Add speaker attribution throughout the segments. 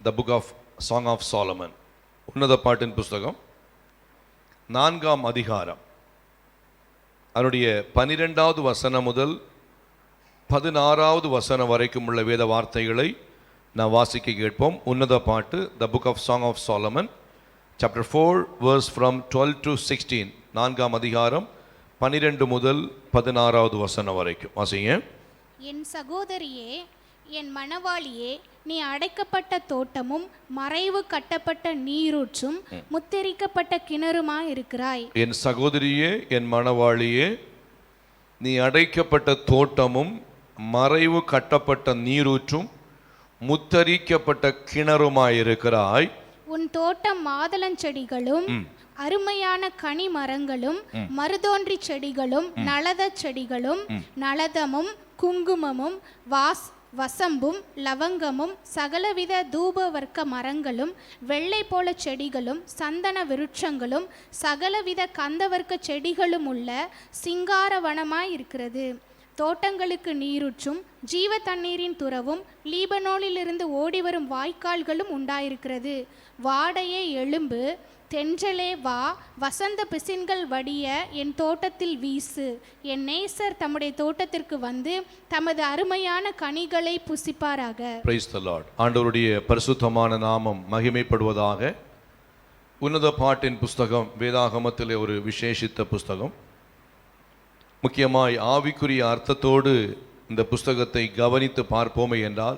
Speaker 1: The book of song of Solomon, உன்னத பாட்டின் புஸ்தகம் 4ஆம் அதிகாரம், அதனுடைய 12வது வசனம் முதல் 16வது வசனம் வரைக்கும் உள்ள வேத வார்த்தைகளை நான் வாசிக்க கேட்போம். உன்னத பாட்டு, the book of song of Solomon, chapter 4 verse from 12 to 16. 4ஆம் அதிகாரம் 12 முதல் 16வது வசனம் வரைக்கும் வாசிங்க.
Speaker 2: என் சகோதரியே, என் மணவாளியே, நீ அடைக்கப்பட்ட தோட்டமும் மறைவு கட்டப்பட்ட நீரூற்றும் முத்திரிக்கப்பட்ட கிணறுமாயிருக்கிறாய்.
Speaker 1: என் சகோதரியே, என் மணவாளியே, நீ அடைக்கப்பட்ட தோட்டமும் மறைவு கட்டப்பட்ட நீரூற்றும் முத்தரிக்கப்பட்ட கிணறுமாயிருக்கிறாய்.
Speaker 2: உன் தோட்டம் மாதளஞ்செடிகளும் அருமையான கனி மரங்களும் மருதோன்றி செடிகளும் நலத செடிகளும் நலதமும் குங்குமமும் வசம்பும் லவங்கமும் சகலவித தூபவர்க்க மரங்களும் வெள்ளை போல செடிகளும் சந்தன விருட்சங்களும் சகலவித கந்தவர்க்க செடிகளும் உள்ள சிங்காரவனமாய் இருக்கிறது. தோட்டங்களுக்கு நீரூற்றும் ஜீவ தண்ணீரின் துறவும் லீபனோனிலிருந்து ஓடிவரும் வாய்க்கால்களும் உண்டாயிருக்கிறது. வாடையே எழும்பு, தென்றலே வா, வசந்த பிசின்கள் வடிய என் தோட்டத்தில் வீசு. என் நேசர் தம்முடைய தோட்டத்திற்கு வந்து தமது அருமையான கனிகளை புசிப்பாராக.
Speaker 1: Praise the Lord. ஆண்டவருடைய பரிசுத்தமான நாமம் மகிமைப்படுவதாக. உன்னத பாட்டின் புஸ்தகம் வேதாகமத்திலே ஒரு விசேஷித்த புஸ்தகம். முக்கியமாய் ஆவிக்குரிய அர்த்தத்தோடு இந்த புஸ்தகத்தை கவனித்து பார்ப்போமே என்றால்,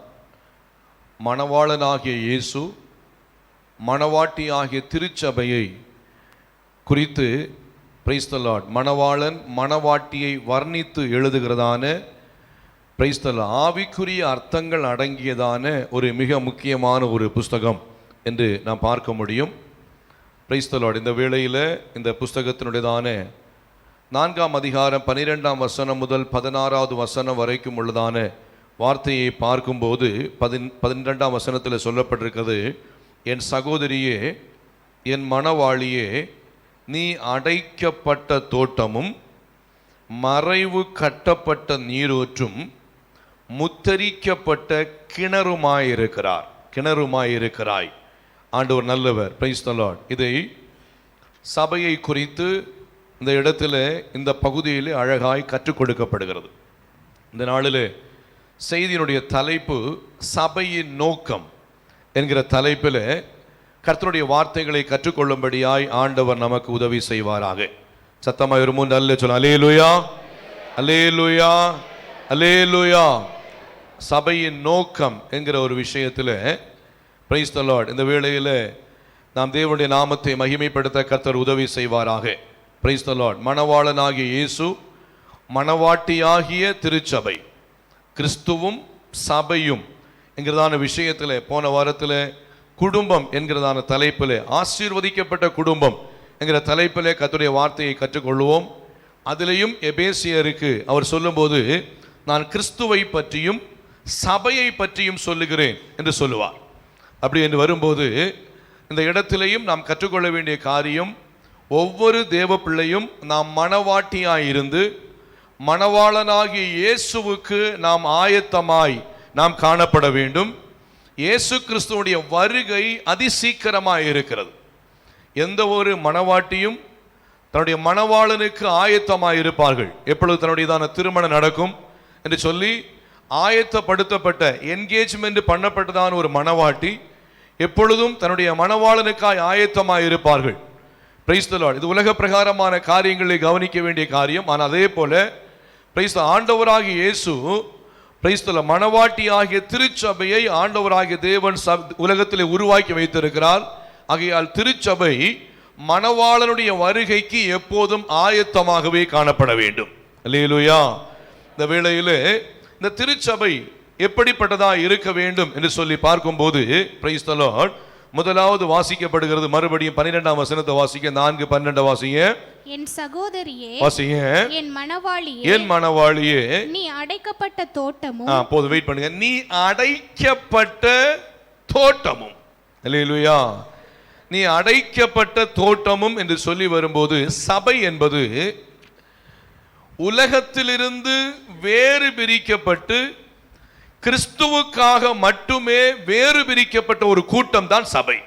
Speaker 1: மணவாளனாகிய இயேசு மணவாட்டி ஆகிய திருச்சபையை குறித்து, பிரைஸ் தி லார்ட், மணவாளன் மணவாட்டியை வர்ணித்து எழுதுகிறதான பிரைஸ் தி லார்ட் ஆவிக்குரிய அர்த்தங்கள் அடங்கியதான ஒரு மிக முக்கியமான ஒரு புஸ்தகம் என்று நாம் பார்க்க முடியும். Price the Lord. இந்த வேளையில் இந்த புஸ்தகத்தினுடையதான 4ஆம் அதிகாரம் 12ஆம் வசனம் முதல் 16வது வசனம் வரைக்கும் உள்ளதான வார்த்தையை பார்க்கும்போது 12ஆம் வசனத்தில் சொல்லப்பட்டிருக்கிறது, என் சகோதரியே, என் மணவாளியே, நீ அடைக்கப்பட்ட தோட்டமும் மறைவு கட்டப்பட்ட நீரூற்றும் முத்தரிக்கப்பட்ட கிணறுமாயிருக்கிறாய். ஆண்டவர் நல்லவர். Price the Lord. இதை சபையை குறித்து இந்த இடத்துல, இந்த பகுதியில் அழகாய் கற்றுக் கொடுக்கப்படுகிறது. இந்த நாளில் செய்தியினுடைய தலைப்பு சபையின் நோக்கம் என்கிற தலைப்பில் கர்த்தருடைய வார்த்தைகளை கற்றுக்கொள்ளும்படியாய் ஆண்டவர் நமக்கு உதவி செய்வாராக. சத்தமாய் ஒரு மூன்று அல்லே சொல்ல, அல்லேலூயா, அல்லேலூயா, அல்லேலூயா. சபையின் நோக்கம் என்கிற ஒரு விஷயத்தில் பிரைஸ் தி லார்ட் இந்த வேளையில் நாம் தேவனுடைய நாமத்தை மகிமைப்படுத்த கர்த்தர் உதவி செய்வாராக. Price the Lord. மணவாளனாகிய இயேசு, மணவாட்டியாகிய திருச்சபை, கிறிஸ்துவும் சபையும் என்கிறதான விஷயத்தில் போன வாரத்தில் குடும்பம் என்கிறதான தலைப்பில், ஆசீர்வதிக்கப்பட்ட குடும்பம் என்கிற தலைப்பில் கர்த்தருடைய வார்த்தையை கற்றுக்கொள்வோம். அதிலையும் எபேசியருக்கு அவர் சொல்லும்போது, நான் கிறிஸ்துவை பற்றியும் சபையை பற்றியும் சொல்லுகிறேன் என்று சொல்லுவார். அப்படி என்று வரும்போது இந்த இடத்திலையும் நாம் கற்றுக்கொள்ள வேண்டிய காரியம், ஒவ்வொரு தேவ பிள்ளையும் நாம் மணவாட்டியாயிருந்து மணவாளனாகிய இயேசுவுக்கு நாம் ஆயத்தமாய் நாம் காணப்பட வேண்டும். இயேசு கிறிஸ்துவுடைய வருகை அதிசீக்கிரமாக இருக்கிறது. எந்த ஒரு மணவாட்டியும் தன்னுடைய மணவாளனுக்கு ஆயத்தமாக இருப்பார்கள். எப்பொழுது தன்னுடையதான திருமணம் நடக்கும் என்று சொல்லி ஆயத்தப்படுத்தப்பட்ட, என்கேஜ்மெண்ட் பண்ணப்பட்டதான ஒரு மணவாட்டி எப்பொழுதும் தன்னுடைய மணவாளனுக்காய் ஆயத்தமாக இருப்பார்கள். Price the Lord. இது உலக பிரகாரமான காரியங்களை கவனிக்க வேண்டிய காரியம். ஆனால் அதே போல பிரைஸ் ஆண்டவராகிய இயேசு பிரைஸ் தி லார்ட் மணவாட்டி ஆகிய திருச்சபையை ஆண்டவராகிய தேவன் உலகத்திலே உருவாக்கி வைத்திருக்கிறார். ஆகையால் திருச்சபை மணவாளனுடைய வருகைக்கு எப்போதும் ஆயத்தமாகவே காணப்பட வேண்டும். அல்லேலூயா. இந்த வேளையில் இந்த திருச்சபை எப்படிப்பட்டதா இருக்க வேண்டும் என்று சொல்லி பார்க்கும்போது பிரைஸ் தி லார்ட் முதலாவது வாசிக்கப்படுகிறது. மறுபடியும் 12ஆம் வசனத்தை வாசிக்க. 4:12 வாசிங்க.
Speaker 2: என் சகோதரியே,
Speaker 1: வாசிங்க.
Speaker 2: என் மணவாளியே,
Speaker 1: என் மணவாளியே,
Speaker 2: நீ அடைக்கப்பட்ட தோட்டமும்.
Speaker 1: போதும், வெயிட் பண்ணுங்க. நீ அடைக்கப்பட்ட தோட்டமும். அல்லேலூயா. நீ அடைக்கப்பட்ட தோட்டமும் என்று சொல்லி வரும்போது, சபை என்பது உலகத்திலிருந்து வேறு பிரிக்கப்பட்டு கிறிஸ்துவுக்காக மட்டுமே வேறு பிரிக்கப்பட்ட ஒரு கூட்டம் தான் சபை.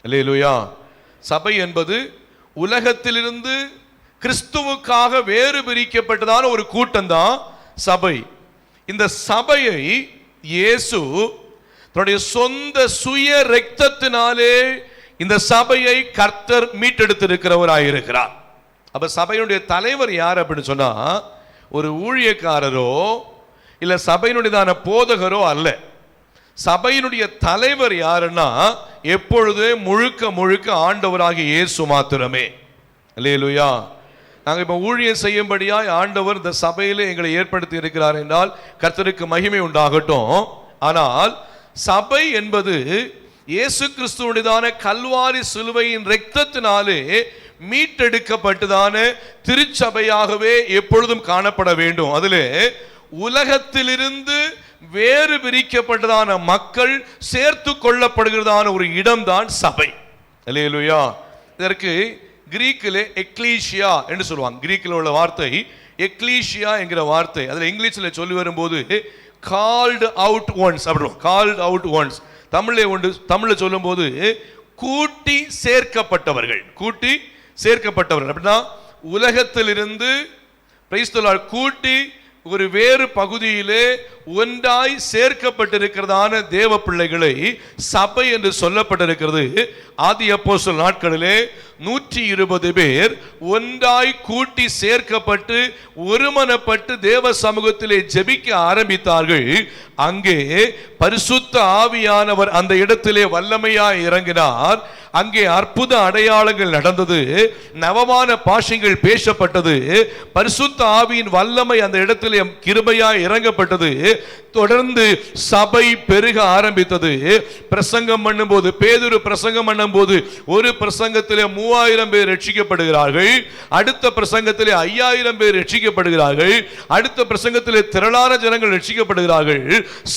Speaker 1: அல்லேலூயா. சபை என்பது உலகத்திலிருந்து கிறிஸ்துவுக்காக வேறு பிரிக்கப்பட்டதான ஒரு கூட்டம் தான் சபை. இந்த சபையை இயேசு தன்னுடைய சொந்த சுய இரத்தத்தினாலே இந்த சபையை கர்த்தர் மீட்டெடுத்திருக்கிறவராயிருக்கிறார். அப்ப சபையினுடைய தலைவர் யார் அப்படின்னு சொன்னா ஒரு ஊழியக்காரரோ இல்ல சபையினுடையதான போதகரோ அல்ல. சபையினுடைய தலைவர் யாருன்னா எப்பொழுதே முழுக்க முழுக்க ஆண்டவராகிய இயேசு மாத்திரமே. அல்லேலூயா. நாங்கள் இப்போ ஊழியம் செய்யும்படியாய் ஆண்டவர் இந்த சபையிலே எங்களை ஏற்படுத்தி இருக்கிறார் என்றால் கர்த்தருக்கு மகிமை உண்டாகட்டும். ஆனால் சபை என்பது இயேசு கிறிஸ்துவுடையதான கல்வாரி சிலுவையின் இரத்தத்தினாலே மீட்டெடுக்கப்பட்டதான திருச்சபையாகவே எப்பொழுதும் காணப்பட வேண்டும். அதிலே உலகத்திலிருந்து வேறு பிரிக்கப்பட்டதான மக்கள் சேர்த்து கொள்ளப்படுகிறதான ஒரு இடம்தான் சபை. அல்லேலூயா. இதற்கு கிரீக்கிலே எக்லீஷியா என்று சொல்லுவாங்க. கிரீக்கில் உள்ள வார்த்தை எக்லீஷியா என்கிற வார்த்தை. அதில் இங்கிலீஷில் சொல்லி வரும்போது கால்டு அவுட் ஒன்ஸ் அப்படி கால்டு அவுட் ஒன்ஸ். தமிழில் சொல்லும் போது கூட்டி சேர்க்கப்பட்டவர்கள். கூட்டி சேர்க்கப்பட்டவர்கள் அப்படின்னா உலகத்திலிருந்து கூட்டி ஒரு வேறு பகுதியிலே ஒன்றாய் சேர்க்கப்பட்டிருக்கிறதான தேவ பிள்ளைகளை சபை என்று சொல்லப்பட்டிருக்கிறது. ஆதி அப்போஸ்தலர் நாட்களிலே 120 பேர் ஒன்றாய் கூட்டி சேர்க்கப்பட்டு ஒருமனப்பட்டு தேவ சமூகத்திலே ஜெபிக்க ஆரம்பித்தார்கள். அங்கே பரிசுத்த ஆவியானவர் அந்த இடத்திலே வல்லமையாய் இறங்கினார். அங்கே அற்புத அடையாளங்கள் நடந்தது. நவமான பாஷைகள் பேசப்பட்டது. பரிசுத்த ஆவியின் வல்லமை அந்த இடத்திலே கிருபையாய் இறங்கப்பட்டது. தொடர்ந்து சபை பெருக ஆரம்பித்தது. பிரசங்கம் பண்ணும்போது பேதுரு பிரசங்கம் பண்ணும்போது ஒரு பிரசங்கத்திலே 3000 பேர் ரட்சிக்கப்படுகிறார்கள். அடுத்த பிரசங்கத்திலே 5000 பேர் ரட்சிக்கப்படுகிறார்கள். அடுத்த பிரசங்கத்திலே திரளான ஜனங்கள் ரட்சிக்கப்படுகிறார்கள்.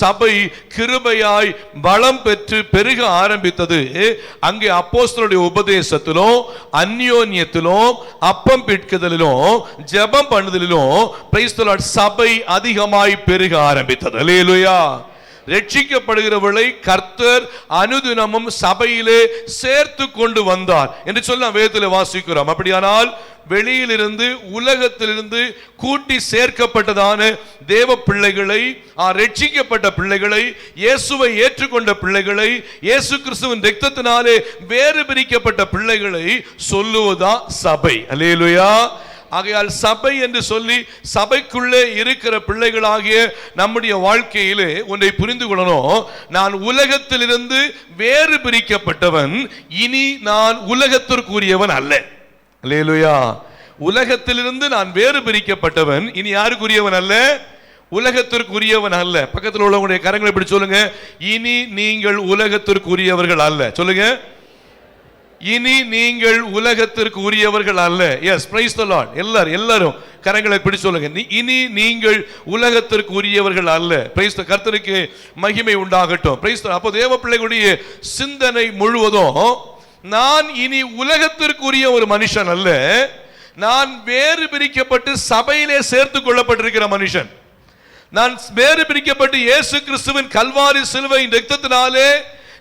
Speaker 1: சபை கிருபையாய் பலம் பெற்று பெருக ஆரம்பித்தது. அங்கே அப்போஸ்தலருடைய உபதேசத்திலும் அந்யோன்யத்திலும் அப்பம் பிட்குதலிலும் ஜெபம் பண்ணுதலிலும் பிரைஸ் தி லார்ட் சபை அதிகமாய் பெருக ஆரம்பித்தது. அல்லேலூயா. ரட்சிக்கப்படுகிறவர்களை கர்த்தர் அனுதினமும் சபையிலே சேர்த்து கொண்டு வந்தார் என்று சொல்லி நாம் வேதத்தில் வாசிக்கிறோம். அப்படியானால் வெளியிலிருந்து உலகத்திலிருந்து கூட்டி சேர்க்கப்பட்டதான தேவ பிள்ளைகளை, ரட்சிக்கப்பட்ட பிள்ளைகளை, இயேசுவை ஏற்றுக்கொண்ட பிள்ளைகளை, இயேசு கிறிஸ்துவின் இரத்தத்தினாலே வேறு பிரிக்கப்பட்ட பிள்ளைகளை சொல்லுவதா சபை. அல்லேலூயா. ஆகையால் சபை என்று சொல்லி சபைக்குள்ளே இருக்கிற பிள்ளைகளாகிய நம்முடைய வாழ்க்கையிலே ஒன்றை புரிந்து கொள்ளணும். நான் உலகத்திலிருந்து வேறு பிரிக்கப்பட்டவன், இனி நான் உலகத்திற்குரியவன் அல்ல. அல்லேலூயா. உலகத்திலிருந்து நான் வேறு பிரிக்கப்பட்டவன், இனி யாருக்குரியவன் அல்ல? உலகத்திற்குரியவன் அல்ல. பக்கத்தில் உள்ளவங்களுடைய கரங்களை இப்படி சொல்லுங்க. இனி நீங்கள் உலகத்திற்குரியவர்கள் அல்ல. சொல்லுங்க. இனி நீங்கள் உலகத்திற்கு உரியவர்கள் அல்ல. Yes, praise the lord. எல்லாரும் கரங்களை பிடிச்சு சொல்லுங்க. இனி நீங்கள் உலகத்திற்கு உரியவர்கள் அல்ல. பிரைஸ் தி கர்த்தருக்கு மகிமை உண்டாகட்டும். Praise the. அப்போ தேவ பிள்ளைகளுடைய சிந்தனை முழுவதும் நான் இனி உலகத்திற்கு உரிய ஒரு மனுஷன் அல்ல, நான் வேறு பிரிக்கப்பட்டு சபையிலே சேர்த்து கொள்ளப்பட்டிருக்கிற மனுஷன். நான் வேறு பிரிக்கப்பட்டு இயேசு கிறிஸ்துவின் கல்வாரி சிலுவையின் இரத்தத்தினாலே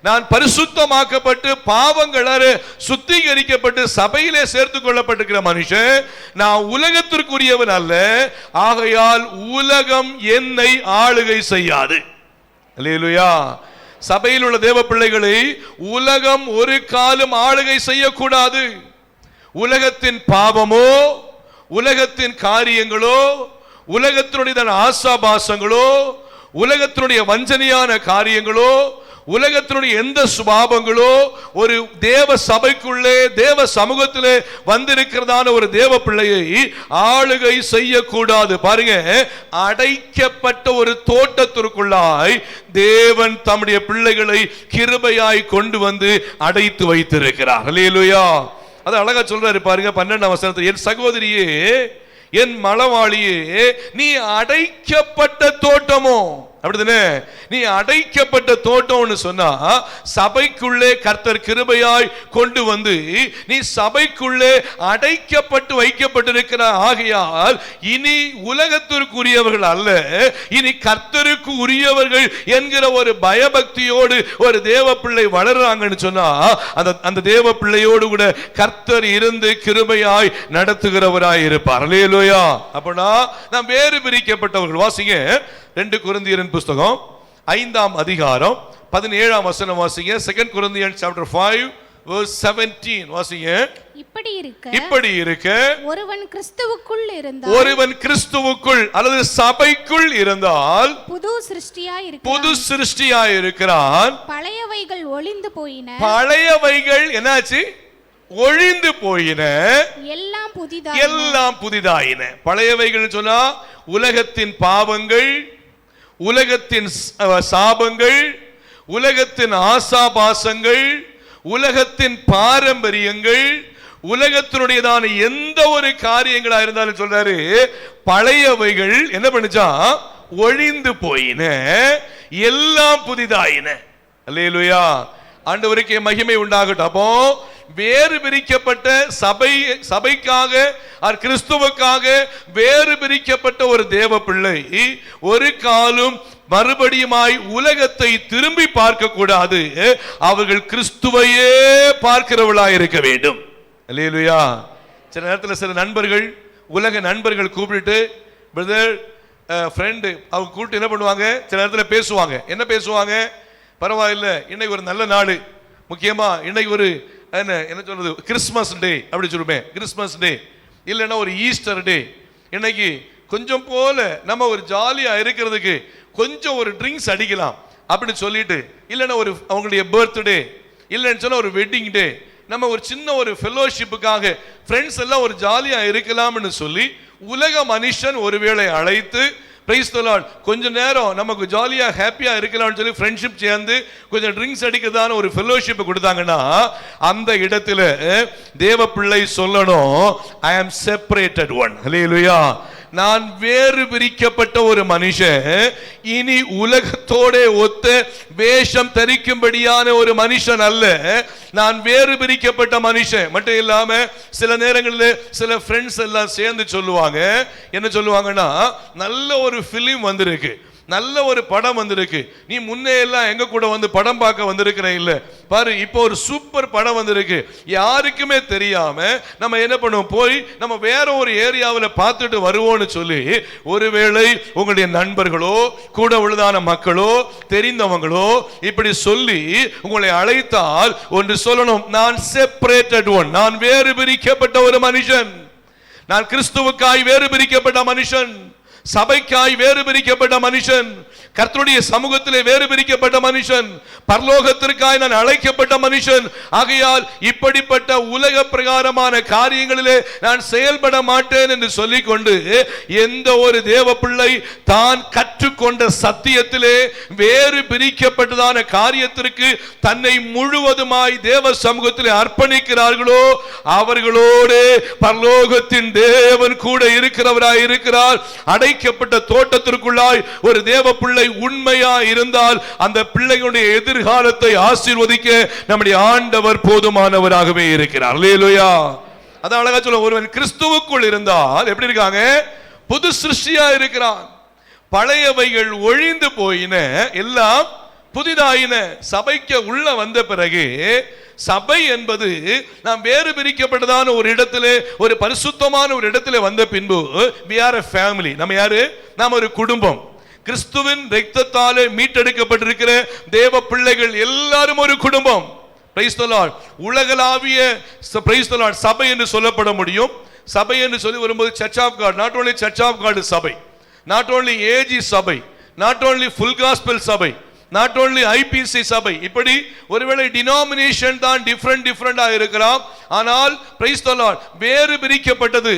Speaker 1: நான் பரிசுத்தமாக்கப்பட்டு பாவங்கள சுத்திகரிக்கப்பட்டு சபையிலே சேர்த்து கொள்ளப்பட்டிருக்கிற மனுஷன். நான் உலகத்திற்குரியவன் அல்ல. ஆகையால் உலகம் என்னை ஆளுகை செய்யாது. அல்லேலூயா. சபையில் உள்ள தேவ பிள்ளைகளை உலகம் ஒரு காலம் ஆளுகை செய்யக்கூடாது. உலகத்தின் பாவமோ, உலகத்தின் காரியங்களோ, உலகத்தினுடைய ஆசாபாசங்களோ, உலகத்தினுடைய வஞ்சனையான காரியங்களோ, உலகத்தினுடைய எந்த சுபாவங்களோ ஒரு தேவ சபைக்குள்ளே தேவ சமூகத்திலே வந்திருக்கிறதான ஒரு தேவ பிள்ளையை ஆளுகை செய்யக்கூடாது. பாருங்க, அடைக்கப்பட்ட ஒரு தோட்டத்திற்குள்ளாய் தேவன் தம்முடைய பிள்ளைகளை கிருபையாய் கொண்டு வந்து அடைத்து வைத்திருக்கிறார். அல்லேலூயா. அது அழகா சொல்றாரு பாருங்க 12ஆம் வசனத்தில், என் சகோதரியே, என் மணவாளியே, நீ அடைக்கப்பட்ட தோட்டமோ. அப்படிதானே? நீ அடைக்கப்பட்ட தோட்டம்னு சொன்னா சபைக்குள்ளே கர்த்தர் கிருபையாய் கொண்டு வந்து நீ சபைக்குள்ளே அடைக்கப்பட்டு வைக்கப்பட்டிருக்கிற ஆகையால் இனி உலகத்திற்குரியவர்கள் அல்ல, இனி கர்த்தருக்கு உரியவர்கள் என்கிற ஒரு பயபக்தியோடு ஒரு தேவ பிள்ளை வளர்றாங்கன்னு சொன்னா அந்த தேவ பிள்ளையோடு கூட கர்த்தர் இருந்து கிருபையாய் நடத்துகிறவராய் இருப்பார். அல்லேலூயா. அப்பனா நாம் வேறு பிரிக்கப்பட்டவர்கள். வாசிங்க 2 கொரிந்தியரின் புஸ்தகம் 5ஆம் அதிகாரம் 17ஆம் வசனம் வாசிங்க. 2 Corinthians chapter 5 verse 17 வாசிங்க. இப்படி இருக்க
Speaker 2: ஒருவன் கிறிஸ்துவுக்குள் அல்லது சபைக்குள் இருந்தால் புது சிருஷ்டியாய் இருக்கிறான்.
Speaker 1: பழையவைகள் ஒழிந்து போயின. பழையவைகள் என்னாச்சு? ஒழிந்து போயின, எல்லாம் புதிதாயின. பழையவைகள் சொன்னா உலகத்தின் பாவங்கள், உலகத்தின் சாபங்கள், உலகத்தின் ஆசாபாசங்கள், உலகத்தின் பாரம்பரியங்கள், உலகத்தினுடையதான எந்த ஒரு காரியங்களா இருந்தாலும் சொல்றாரு பழையவைகள் என்ன பண்ணுச்சா? ஒழிந்து போயின, எல்லாம் புதிதாயின. அல்லேலூயா. ஆண்டவருக்கே மகிமை உண்டாகட்டும். அப்போ வேறு பிரிக்கப்பட்ட சபைக்காக கிறிஸ்துவுக்காக வேறு பிரிக்கப்பட்ட ஒரு தேவ பிள்ளை ஒரு காலம் மறுபடியுமாய் உலகத்தை திரும்பி பார்க்க கூடாது. அவர்கள் கிறிஸ்துவையே பார்க்கிறவர்களாய் இருக்க வேண்டும். அல்லேலூயா. சில நேரத்தில் சில நண்பர்கள், உலக நண்பர்கள் கூப்பிட்டு பிரதர் ஃப்ரெண்டு அவங்க கூப்பிட்டு என்ன பண்ணுவாங்க? சில நேரத்தில் பேசுவாங்க. என்ன பேசுவாங்க? பரவாயில்லை, இன்னைக்கு ஒரு நல்ல நாள், முக்கியமா இன்னைக்கு ஒரு என்ன சொல்றது, கிறிஸ்மஸ் டே அப்படி சொல்லுவேன். கிறிஸ்மஸ் டே இல்லைன்னா ஒரு ஈஸ்டர் டே, இன்னைக்கு கொஞ்சம் போல நம்ம ஒரு ஜாலியா இருக்கிறதுக்கு கொஞ்சம் ஒரு ட்ரிங்க்ஸ் அடிக்கலாம் அப்படின்னு சொல்லிட்டு, இல்லைன்னா ஒரு அவங்களுடைய பர்த்டே, இல்லைன்னு சொன்னா ஒரு வெட்டிங் டே, நம்ம ஒரு சின்ன ஒரு ஃபெலோஷிப்புக்காக ஃப்ரெண்ட்ஸ் எல்லாம் ஒரு ஜாலியா இருக்கலாம்னு சொல்லி உலக மனுஷன் ஒருவேளை அழைத்து பிரைஸ் தி லார்ட் கொஞ்ச நேரம் நமக்கு ஜாலியா ஹாப்பியா இருக்கலாம்னு சொல்லி ஃப்ரெண்ட்ஷிப் சேர்ந்து கொஞ்சம் ட்ரிங்க்ஸ் அடிக்கிறதான ஒரு ஃபெலோஷிப் கொடுத்தாங்கன்னா அந்த இடத்துல தேவ பிள்ளை சொல்லணும், ஐ ஆம் செப்பரேட்டட் ஒன். ஹல்லேலூயா. நான் வேறு பிரிக்கப்பட்ட ஒரு மனுஷன், இனி உலகத்தோட ஒத்த வேஷம் தரிக்கும்படியான ஒரு மனுஷன் அல்ல. நான் வேறு பிரிக்கப்பட்ட மனுஷன் மட்டும் இல்லாம சில நேரங்களில் சில ஃப்ரெண்ட்ஸ் எல்லாம் சேர்ந்து சொல்லுவாங்க, என்ன சொல்லுவாங்கன்னா, நல்ல ஒரு ஃபிலிம் வந்திருக்கு, நல்ல ஒரு படம் வந்திருக்கு, நீ முன்னே எல்லாம் எங்க கூட வந்து படம் பார்க்க வந்திருக்கிற இல்ல பாரு, இப்போ ஒரு சூப்பர் படம் வந்திருக்கு, யாருக்குமே தெரியாம நம்ம என்ன பண்ணுவோம், போய் நம்ம வேற ஒரு ஏரியாவில் பார்த்துட்டு வருவோம்னு சொல்லி ஒருவேளை உங்களுடைய நண்பர்களோ கூட உள்ளதான மக்களோ தெரிந்தவங்களோ இப்படி சொல்லி உங்களை அழைத்தால் ஒன்று சொல்லணும், நான் செப்பரேட்டட் ஒன், நான் வேறு பிரிக்கப்பட்ட ஒரு மனுஷன், நான் கிறிஸ்துவுக்காய் வேறு பிரிக்கப்பட்ட மனுஷன், சபைக்காய் வேறு பிரிக்கப்பட்ட மனுஷன், கர்த்தருடைய சமூகத்திலே வேறு பிரிக்கப்பட்ட மனுஷன், பரலோகத்திற்காய் நான் அழைக்கப்பட்ட மனுஷன். ஆகையால் இப்படிப்பட்ட உலக பிரகாரமான காரியங்களிலே நான் செயல்பட மாட்டேன் என்று சொல்லிக்கொண்டு எந்த ஒரு தேவ பிள்ளை தான் கற்றுக்கொண்ட சத்தியத்திலே வேறு பிரிக்கப்பட்டதான காரியத்திற்கு தன்னை முழுவதுமாய் தேவ சமூகத்திலே அர்ப்பணிக்கிறார்களோ அவர்களோடு பரலோகத்தின் தேவன் கூட இருக்கிறவராய் இருக்கிறார். அடைக்கப்பட்ட தோட்டத்திற்குள்ளாய் ஒரு தேவ பிள்ளை உண்மையா இருந்தால் அந்த பிள்ளைகளுடைய எதிர்காலத்தை ஆசீர்வதிக்க நம்முடைய ஆண்டவர் போதுமானவராகவே இருக்கிறார். அல்லேலூயா. அதான் அழகா சொல்ல, ஒருவன் கிறிஸ்துவுக்குள் இருந்தால் எப்படி இருக்காங்க? புது சிருஷ்டியா இருக்கிறான். பழையவைகள் ஒழிந்து போயின, எல்லாம் புதிதாயின. சபைக்கு உள்ள வந்த பிறகு சபை என்பது நாம் வேறு பிரிக்கப்பட்டதான ஒரு இடத்திலே, ஒரு பரிசுத்தமான ஒரு இடத்திலே வந்த பின்பு we are a family. நம்ம யாரு? நாம் ஒரு குடும்பம். கிறிஸ்துவின் இரத்தத்தாலே மீட்டெடுக்கப்பட்டிருக்கிற தேவ பிள்ளைகள் எல்லாரும் ஒரு குடும்பம். Praise the lord. உலகளாவிய பிரைஸ் தி லார்ட் சபை என்று சொல்லப்பட முடியும். சபை என்று சொல்லி வரும்போது church of God, not only church of God சபை, நாட் only ஏஜி சபை, நாட் only ஃபுல் காஸ்பல் சபை, not only IPC சபை, இப்படி ஒருவேளை டினாமினேஷன் தான் டிஃபரண்டா இருக்கலாம். ஆனால் பிரைஸ் தி லார்ட் வேறு பிரிக்கப்பட்டது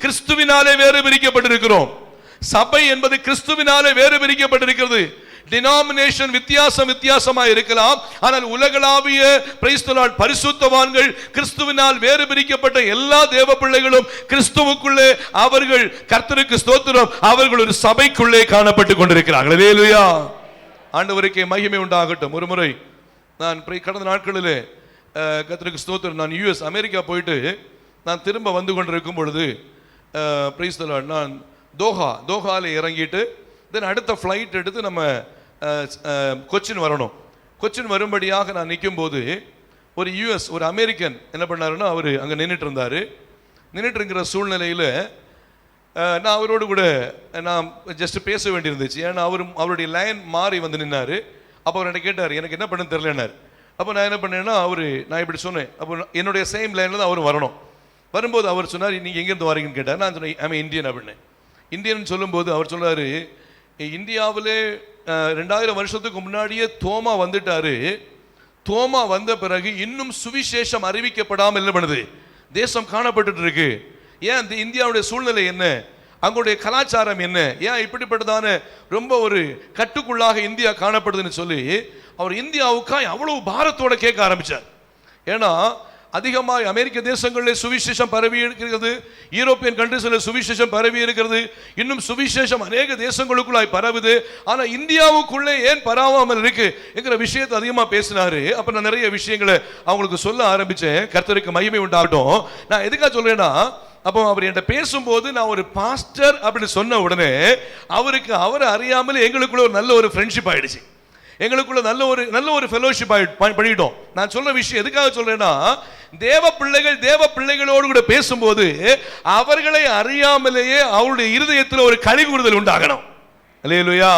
Speaker 1: கிறிஸ்துவினாலே வேறு பிரிக்கப்பட்டிருக்கிறோம். சபை என்பது கிறிஸ்துவினாலே வேறு பிரிக்கப்பட்டிருக்கிறது. டினாமினேஷன் வித்தியாசமா இருக்கலாம். ஆனால் உலகளாவிய பிரைஸ் தி லார்ட் பரிசுத்தவான்கள், கிறிஸ்துவினால் வேறு பிரிக்கப்பட்ட எல்லா தேவ பிள்ளைகளும் கிறிஸ்துவுக்குள்ளே அவர்கள், கர்த்தருக்கு ஸ்தோத்திரம், அவர்கள் ஒரு சபைக்குள்ளே காணப்பட்டு கொண்டிருக்கிறார்கள். அல்லேலூயா. ஆண்டவருக்கே மகிமை உண்டாகட்டும். ஒரு முறை நான் கடந்த நாட்களிலே கர்த்தருக்கு ஸ்தோத்திரம், நான் US அமெரிக்கா போயிட்டு நான் திரும்ப வந்து கொண்டிருக்கும் பொழுது பிரைஸ் தி லார்ட், நான் தோஹாவில் இறங்கிட்டு தென் அடுத்த ஃப்ளைட் எடுத்து நம்ம கொச்சின் வரணும். கொச்சின் வரும்படியாக நான் நிற்கும் போது ஒரு US ஒரு அமெரிக்கன் என்ன பண்ணாருன்னா, அவர் அங்கே நின்றுட்டு இருந்தார். நின்றுட்டு இருக்கிற சூழ்நிலையில் நான் அவரோடு கூட நான் ஜஸ்ட் பேச வேண்டியிருந்துச்சு. ஏன்னா அவருடைய லைன் மாறி வந்து நின்னார். அப்போ அவர் என்ன கேட்டார், எனக்கு என்ன பண்ணு தெரியலன்னார். அப்போ நான் என்ன பண்ணேன்னா, நான் இப்படி சொன்னேன். அப்போ என்னுடைய சேம் லைனில் தான் அவரும் வரணும். வரும்போது அவர் சொன்னார், நீங்கள் எங்கேருந்து வரீங்கன்னு கேட்டார். நான் சொன்னேன், ஐ இந்தியன் அப்படின்னு. இந்தியன் சொல்லும்போது அவர் சொன்னார், இந்தியாவிலே 2000 வருஷத்துக்கு முன்னாடியே தோமா வந்துட்டாரு. தோமா வந்த பிறகு இன்னும் சுவிசேஷம் அறிவிக்கப்படாமல் என்ன பண்ணுது, தேசம் காணப்பட்டு இருக்கு. ஏன் இந்த இந்தியாவுடைய சூழ்நிலை என்ன, அங்களுடைய கலாச்சாரம் என்ன, ஏன் இப்படிப்பட்டதான ரொம்ப ஒரு கட்டுக்குள்ளாக இந்தியா காணப்படுதுன்னு சொல்லி அவர் இந்தியாவுக்காய் அவ்வளவு பாரத்தோட கேட்க ஆரம்பிச்சார். ஏன்னா அதிகமாக அமெரிக்க தேசங்களில் சுவிசேஷம் பரவி இருக்கிறது, யூரோப்பியன் கண்ட்ரீஸில் சுவிசேஷம் பரவி இருக்கிறது, இன்னும் சுவிசேஷம் அநேக தேசங்களுக்குள்ளாய் பரவுது. ஆனால் இந்தியாவுக்குள்ளே ஏன் பரவாமல் இருக்கு என்கிற விஷயத்தை அதிகமாக பேசினாரு. அப்போ நான் நிறைய விஷயங்களை அவங்களுக்கு சொல்ல ஆரம்பித்தேன். கர்த்தருக்கு மகிமை உண்டாகட்டும். நான் எதுக்காக சொல்றேன்னா, அப்போ அவர் என்கிட்ட பேசும்போது நான் ஒரு பாஸ்டர் அப்படின்னு சொன்ன உடனே அவருக்கு அவரை அறியாமல் எங்களுக்குள்ள ஒரு நல்ல ஒரு ஃப்ரெண்ட்ஷிப் ஆயிடுச்சு. எங்களுக்குள்ள நல்ல ஒரு ஃபெலோஷிப் பண்ணிட்டோம். நான் சொல்ற விஷயம் எதுக்காக சொல்றேன்னா, தேவ பிள்ளைகளோடு கூட பேசும்போது அவர்களை அறியாமலேயே அவருடைய இருதயத்தில் ஒரு கலிகூறுதல் உண்டாகணும். அல்லேலூயா.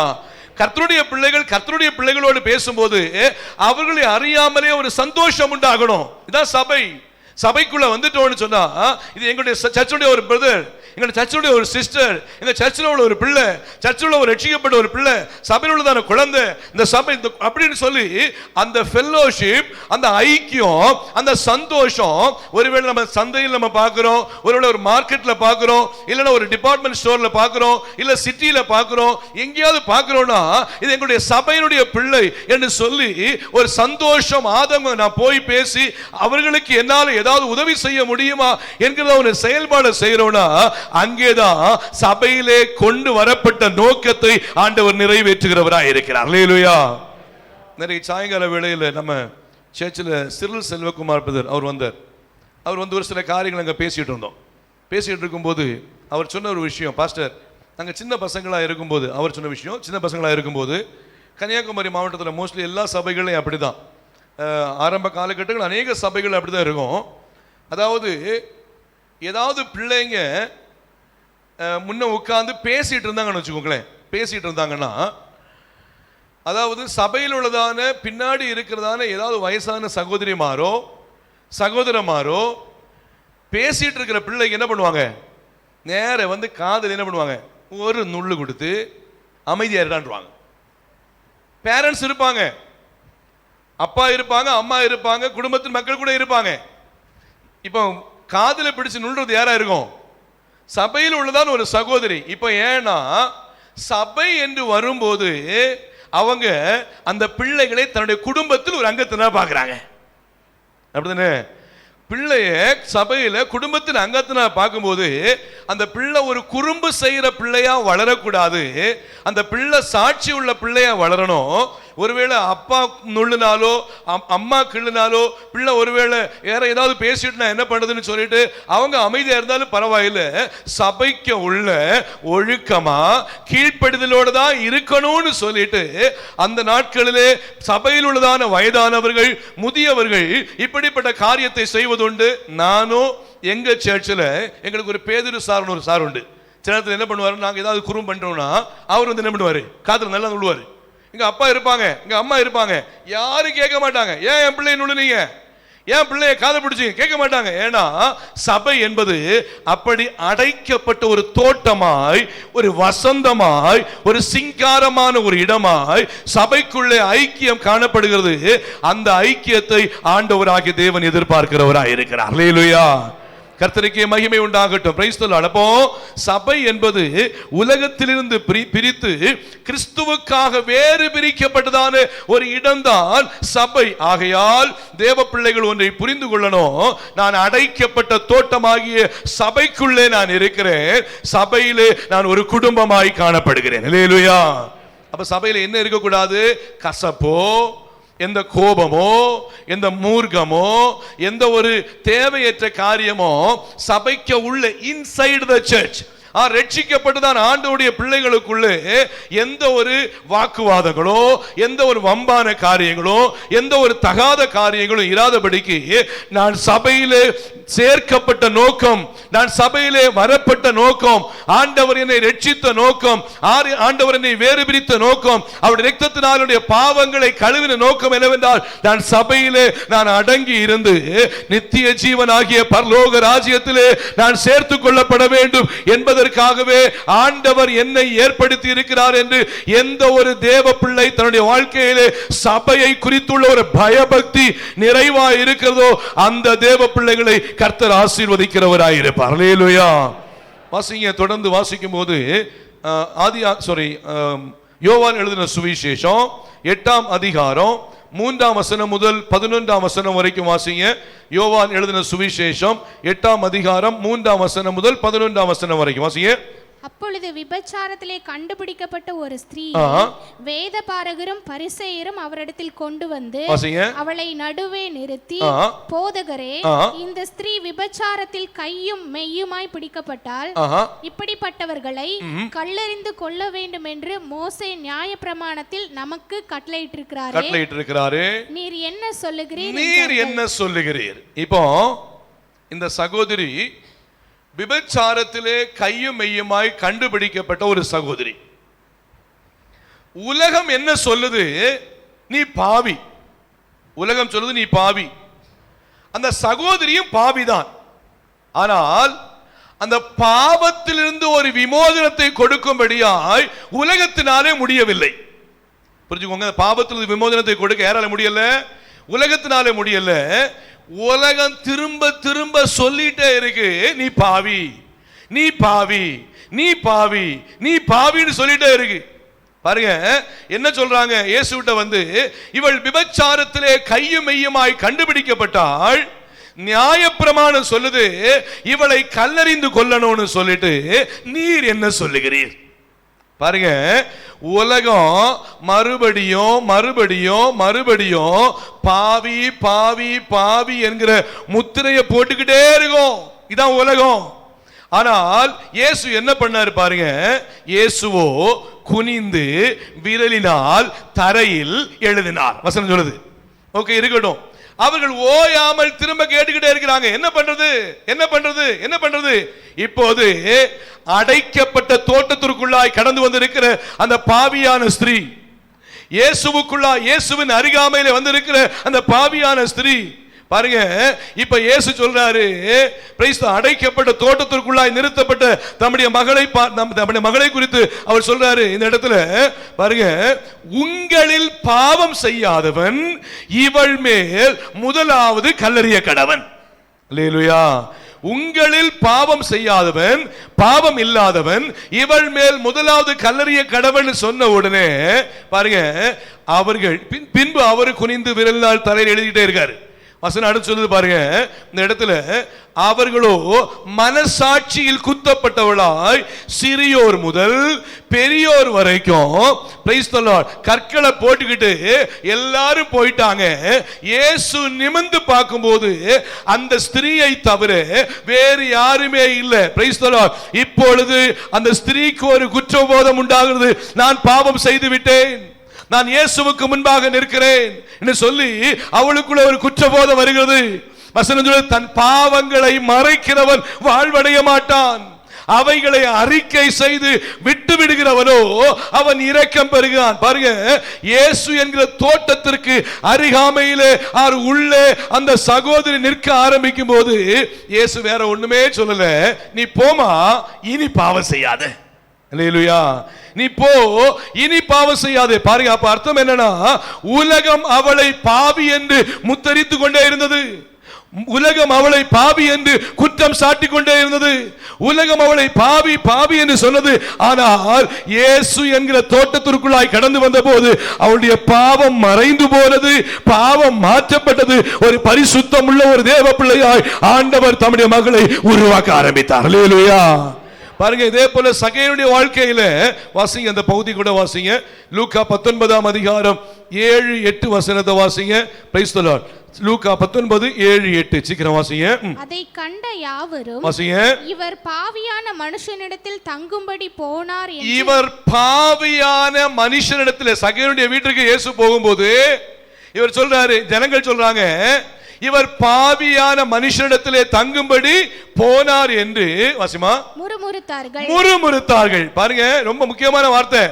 Speaker 1: கர்த்தருடைய பிள்ளைகளோடு பேசும்போது அவர்களை அறியாமலே ஒரு சந்தோஷம் உண்டாகணும். இதான் சபைக்குள்ள வந்துட்டோம்னு சொன்னா, இது எங்களுடைய சர்ச்சுடைய ஒரு பிரதர், எங்களுடைய சர்ச்சுடைய ஒரு சிஸ்டர், எங்க சர்ச்சில் உள்ள ஒரு பிள்ளை, சர்ச்சில் ஒரு ரட்சிக்கப்பட்ட ஒரு பிள்ளை, சபையில் உள்ளதான குழந்தை, இந்த சபை அப்படின்னு சொல்லி அந்த ஃபெல்லோஷிப், அந்த ஐக்கியம், அந்த சந்தோஷம், ஒருவேளை நம்ம சந்தையில் நம்ம பார்க்கிறோம், ஒருவேளை ஒரு மார்க்கெட்ல பார்க்கிறோம், இல்லைன்னா ஒரு டிபார்ட்மெண்ட் ஸ்டோர்ல பார்க்கிறோம், இல்ல சிட்டியில பார்க்கிறோம், எங்கேயாவது பார்க்கிறோம்னா இது எங்களுடைய சபையினுடைய பிள்ளை என்று சொல்லி ஒரு சந்தோஷம், ஆதங்கம், நான் போய் பேசி அவர்களுக்கு என்னால ஏதாவது உதவி செய்ய முடியுமா என்கிற ஒரு செயல்பாடு செய்யறோம்னா, அங்கேதான் சபையிலே கொண்டு வரப்பட்ட நோக்கத்தை ஆண்டவர் நிறைவேற்றுகிறவராய் இருக்கிறார். அல்லேலூயா. நிறைய சாயங்கால வேளையில் நம்ம சர்ச்சில் சிறில் செல்வகுமார் பிரதர் அவர் வந்து ஒரு சில காரியங்கள் அங்கே பேசிட்டு இருக்கும்போது அவர் சொன்ன ஒரு விஷயம், பாஸ்டர் நாங்கள் சின்ன பசங்களாக இருக்கும்போது, அவர் சொன்ன விஷயம், சின்ன பசங்களாக இருக்கும்போது கன்னியாகுமரி மாவட்டத்தில் மோஸ்ட்லி எல்லா சபைகளையும் அப்படி தான், ஆரம்ப காலகட்டங்கள் அநேக சபைகள் அப்படி தான் இருக்கும். அதாவது ஏதாவது பிள்ளைங்க முன்ன உட்காந்து பேசிட்டு இருந்தாங்கன்னு வச்சுக்கோங்களேன், பேசிட்டு இருந்தாங்கன்னா, அதாவது சபையில் உள்ளதான பின்னாடி இருக்கிறதான ஏதாவது வயசான சகோதரமாரோ பேசிட்டு இருக்கிற பிள்ளைங்க என்ன பண்ணுவாங்க, நேர வந்து காதல் என்ன பண்ணுவாங்க, ஒரு நுள்ளு கொடுத்து அமைதியா இருக்கான்றாங்க. பேரண்ட்ஸ் இருப்பாங்க, அப்பா இருப்பாங்க, அம்மா இருப்பாங்க, குடும்பத்தின் மக்கள் கூட இருப்பாங்க. இப்போ காதல பிடிச்சு நுள்றது யாரா இருக்கும், சபையில் உள்ளதான் ஒரு சகோதரி. இப்போ ஏன்னா சபை என்று வரும்போது அவங்க அந்த பிள்ளைகளை தன்னுடைய குடும்பத்தில் ஒரு அங்கத்தினா பார்க்குறாங்க. அப்படிதானே? பிள்ளைய சபையில குடும்பத்தின் அங்கத்தினா பார்க்கும்போது அந்த பிள்ளை ஒரு குறும்பு செய்யற பிள்ளையா வளரக்கூடாது, அந்த பிள்ளை சாட்சி உள்ள பிள்ளையா வளரணும். ஒருவேளை அப்பா நுள்ளுனாலோ அம்மா கிள்ளுனாலோ பிள்ளை ஒருவேளை வேற ஏதாவது பேசிட்டு என்ன பண்றதுன்னு சொல்லிட்டு அவங்க அமைதியா இருந்தாலும் பரவாயில்லை, சபைக்கு உள்ள ஒழுக்கமா கீழ்ப்படுதலோடு தான் இருக்கணும்னு சொல்லிட்டு அந்த நாட்களிலே சபையில் உள்ளதான வயதானவர்கள், முதியவர்கள் இப்படிப்பட்ட காரியத்தை செய்வதுண்டு. நானும் எங்க சர்ச்சில் எங்களுக்கு ஒரு பேதுரு சார்னு ஒரு சார் உண்டு. சில நேரத்தில் என்ன பண்ணுவாரு, நாங்கள் ஏதாவது குறும் பண்றோம்னா அவர் வந்து என்ன பண்ணுவாரு, காதுல நல்லா நுள்ளுவாரு. எங்க அப்பா இருப்பாங்க, எங்க அம்மா இருப்பாங்க, யாரும் கேட்க மாட்டாங்க, ஏன் என் பிள்ளைய நுள்ளுனீங்க, ஏன் பிள்ளைய காதை பிடிச்சிங்க, கேட்க மாட்டாங்க. ஏன்னா சபை என்பது அப்படி அடைக்கப்பட்ட ஒரு தோட்டமாய், ஒரு வசந்தமாய், ஒரு சிங்காரமான ஒரு இடமாய் சபைக்குள்ளே ஐக்கியம் காணப்படுகிறது. அந்த ஐக்கியத்தை ஆண்டவராகிய தேவன் எதிர்பார்க்கிறவராய் இருக்கிறார். அல்லேலூயா. கர்த்தருக்கே மகிமை உண்டாகட்டும். Price the Lord. அப்போ சபை என்பது உலகத்திலிருந்து பிரித்து கிறிஸ்துவுக்காக வேறு பிரிக்கப்பட்டதான ஒரு இடம்தான் சபை. ஆகையால் தேவ பிள்ளைகள் ஒன்றை புரிந்து கொள்ளணும். நான் அடைக்கப்பட்ட தோட்டமாகிய சபைக்குள்ளே நான் இருக்கிறேன். சபையிலே நான் ஒரு குடும்பமாய் காணப்படுகிறேன். அல்லேலூயா. அப்ப சபையில என்ன இருக்கக்கூடாது? கசப்போ, எந்த கோபமோ, எந்த மூர்க்கமோ, எந்த ஒரு தேவையற்ற காரியமோ சபைக்கு உள்ள இன்சைடு த சர்ச் ரட்சிக்கப்பட்டுதான் ஆண்டவருடைய பிள்ளைகளுக்குள்ளே எந்த ஒரு வாக்குவாதங்களோ, எந்த ஒரு வம்பான காரியங்களோ, எந்த ஒரு தகாத காரியங்களும் இராதபடிக்கு நான் சபையிலே சேர்க்கப்பட்ட நோக்கம், நான் சபையிலே வரப்பட்ட நோக்கம், ஆண்டவர் என்னை ரட்சித்த நோக்கம், ஆண்டவர் என்னை வேறு பிரித்த நோக்கம், அவருடைய இரத்தத்தினாலுடைய பாவங்களை கழுவின நோக்கம் என்னவென்றால் நான் சபையிலே நான் அடங்கி இருந்து நித்திய ஜீவனாகிய பரலோக ராஜ்யத்திலே நான் சேர்த்துக் கொள்ளப்பட வேண்டும் என்பதற்காகவே ஆண்டவர் என்னை ஏற்படுத்தி இருக்கிறார் என்று எந்த ஒரு தேவ பிள்ளை தன்னுடைய வாழ்க்கையிலே சபையை குறித்துள்ள ஒரு பயபக்தி நிறைவாய் இருக்கிறதோ அந்த தேவ பிள்ளைகளை கர்த்தர் ஆசீர்வதிக்கிறவராயிருப்பார். அல்லேலூயா. வாசிங்க, தொடர்ந்து வாசிக்கும் போது யோவான் எழுதின சுவிசேஷம் 8ஆம் அதிகாரம் 3ஆம் வசனம் முதல் 11ஆம் வசனம் வரைக்கும் வாசிங்க. யோவான் எழுதின சுவிசேஷம் 8ஆம் அதிகாரம் 3ஆம் வசனம் முதல் 11ஆம் வசனம் வரைக்கும் வாசிங்க.
Speaker 2: அப்பொழுது விபச்சாரத்திலே கண்டுபிடிக்கப்பட்ட ஒரு ஸ்திரீ வேதபாரகரும் பரிசேயரும் அவரிடத்தில் கொண்டு வந்து அவளை நடுவே நிறுத்தி, போதகரே, இந்த ஸ்திரீ விபச்சாரத்தில் கையும் மெய்யுமாய் பிடிக்கப்பட்டால் இப்படிப்பட்டவர்களை கல்லெறிந்து கொள்ள வேண்டும் என்று மோசே நியாயப்பிரமாணத்தில் நமக்கு கட்டளையிட்டிருக்கிறாரே. நீர் என்ன சொல்லுகிறீர்? இப்போ இந்த சகோதரி விபச்சாரத்திலே கையும் மெய்யுமாய் கண்டுபிடிக்கப்பட்ட ஒரு சகோதரி. உலகம் என்ன சொல்லுது? நீ பாவி. உலகம் சொல்லுது நீ பாவி. அந்த சகோதரியும் பாவிதான். ஆனால் அந்த பாவத்திலிருந்து ஒரு விமோசனத்தை கொடுக்கும்படியாய் உலகத்தினாலே முடியவில்லை. புரிஞ்சுக்கோங்க, பாவத்திலிருந்து விமோசனத்தை கொடுக்க யாரால முடியல? உலகத்தினாலே முடியல. உலகம் திரும்ப திரும்ப சொல்லிட்டே இருக்கு, நீ பாவி, நீ பாவி, நீ பாவி, நீ பாவின்னு சொல்லிட்டே இருக்கு. பாருங்க என்ன சொல்றாங்க. இயேசுவிட்ட வந்து இவள் விபச்சாரத்திலே கையும் மெய்யுமாய் கண்டுபிடிக்கப்பட்டாள். நியாயப்பிரமாணம் சொல்லுது இவளை கல்லறிந்து கொல்லணும்னு சொல்லிட்டு நீர் என்ன சொல்லுகிறீர்? பாருங்க, உலகம் மறுபடியும் மறுபடியும் மறுபடியும் பாவி பாவி பாவி என்கிற முத்திரையை போட்டுக்கிட்டே இருக்கும். இதான் உலகம். ஆனால் இயேசு என்ன பண்ணாரு பாருங்க. இயேசுவோ குனிந்து விரலினால் தரையில் எழுதினார். வசனம் சொல்லுது. ஓகே, இருக்கட்டும். அவர்கள் ஓயாமல் திரும்ப கேட்டுக்கிட்டே இருக்கிறாங்க. என்ன பண்றது, என்ன பண்றது, என்ன பண்றது? இப்போது அடைக்கப்பட்ட தோட்டத்திற்குள்ளாய் கடந்து வந்திருக்கிற அந்த பாவியான ஸ்திரீ, இயேசுவின் அருகாமையில வந்திருக்கிற அந்த பாவியான ஸ்திரீ, பாருங்க இப்ப இயேசு சொல்றாரு, அடைக்கப்பட்ட தோட்டத்திற்குள்ளாய் நிறுத்தப்பட்ட தம்முடைய மகளை குறித்து அவர் சொல்றாரு இந்த இடத்துல. பாருங்க, உங்களில் பாவம் செய்யாதவன் இவள் மேல் முதலாவது கல்லெறிய கடவன். அல்லேலூயா. உங்களில் பாவம் செய்யாதவன், பாவம் இல்லாதவன் இவள் மேல் முதலாவது கல்லெறிய கடவன் சொன்ன உடனே பாருங்க அவர்கள் பின்பு அவர் குனிந்து விரலினால் தரையில் எழுதிட்டே இருக்காரு. வசனம் அடுத்து சொல்லுது பாருங்க இந்த இடத்துல, அவர்களோ மனசாட்சியில் குத்தப்பட்டவளாய் சிறியோர் முதல் பெரியோர் வரைக்கும் கற்களை போட்டுக்கிட்டு எல்லாரும் போயிட்டாங்க. இயேசு நிமிர்ந்து பார்க்கும்போது அந்த ஸ்திரீயை தவிர வேறு யாருமே இல்லை. Price the Lord. இப்பொழுது அந்த ஸ்திரீக்கு ஒரு குற்றபோதம் உண்டாகிறது. நான் பாவம் செய்து விட்டேன், நான் இயேசுவுக்கு முன்பாக நிற்கிறேன் என்று சொல்லி அவளுக்குள்ள ஒரு குற்றபோதம் வருகிறது. வசனம் சொல்லுது, தன் பாவங்களை மறைக்கிறவன் வாழ்வடைய மாட்டான், அவைகளை அறிக்கை செய்து விட்டு விடுகிறவனோ அவன் இரக்கம் பெறுகிறான். பாருங்க, இயேசு என்கிற தோட்டத்திற்கு அருகாமையிலே உள்ளே அந்த சகோதரி நிற்க ஆரம்பிக்கும் போது இயேசு வேற ஒண்ணுமே சொல்லல, நீ போமா, இனி பாவம் செய்யாத. அல்லேலூயா. நீ போ, இனி பாவம் செய்யாதே. பாருங்க, அப்ப அர்த்தம் என்னன்னா, உலகம் அவளை பாவி என்று முத்தரித்து கொண்டே இருந்தது. உலகம் அவளை பாவி என்று குற்றம் சாட்டிக் கொண்டே இருந்தது. உலகம் அவளை பாவி பாவி என்று சொன்னது. ஆனால் இயேசு என்கிற தோட்டத்திற்குள்ளாய் கடந்து வந்த போது அவளுடைய பாவம் மறைந்து போனது, பாவம் மாற்றப்பட்டது. ஒரு பரிசுத்தம் உள்ள ஒரு தேவ பிள்ளையாய் ஆண்டவர் தம்முடைய மகளை உருவாக்க ஆரம்பித்தார். அல்லேலூயா. பாருங்க, இதே போல சகேயுடைய வாழ்க்கையில வாசிங்க, அந்த பகுதி கூட வாசிங்க. லூக்கா 19ஆம் அதிகாரம் 7-8 வசனத்தை வாசிங்க. Price the Lord. லூக்கா 19:7-8 சீக்கிரம் வாசிங்க.
Speaker 3: அதை கண்ட யாவரும்
Speaker 2: வாசிங்க.
Speaker 3: இவர் பாவியான மனுஷனிடத்தில் தங்கும்படி போனார் என்று.
Speaker 2: இவர் பாவியான மனுஷனிடத்தில், சகேயுடைய வீட்டுக்கு இயேசு போகும்போது இவர் சொல்றாரு, ஜனங்கள் சொல்றாங்க, இவர் பாவியான மனுஷனிடத்திலே தங்கும்படி போனார் என்று வாசிமா முறுமுறுத்தார்கள். பாருங்க, ரொம்ப முக்கியமான வார்த்தை.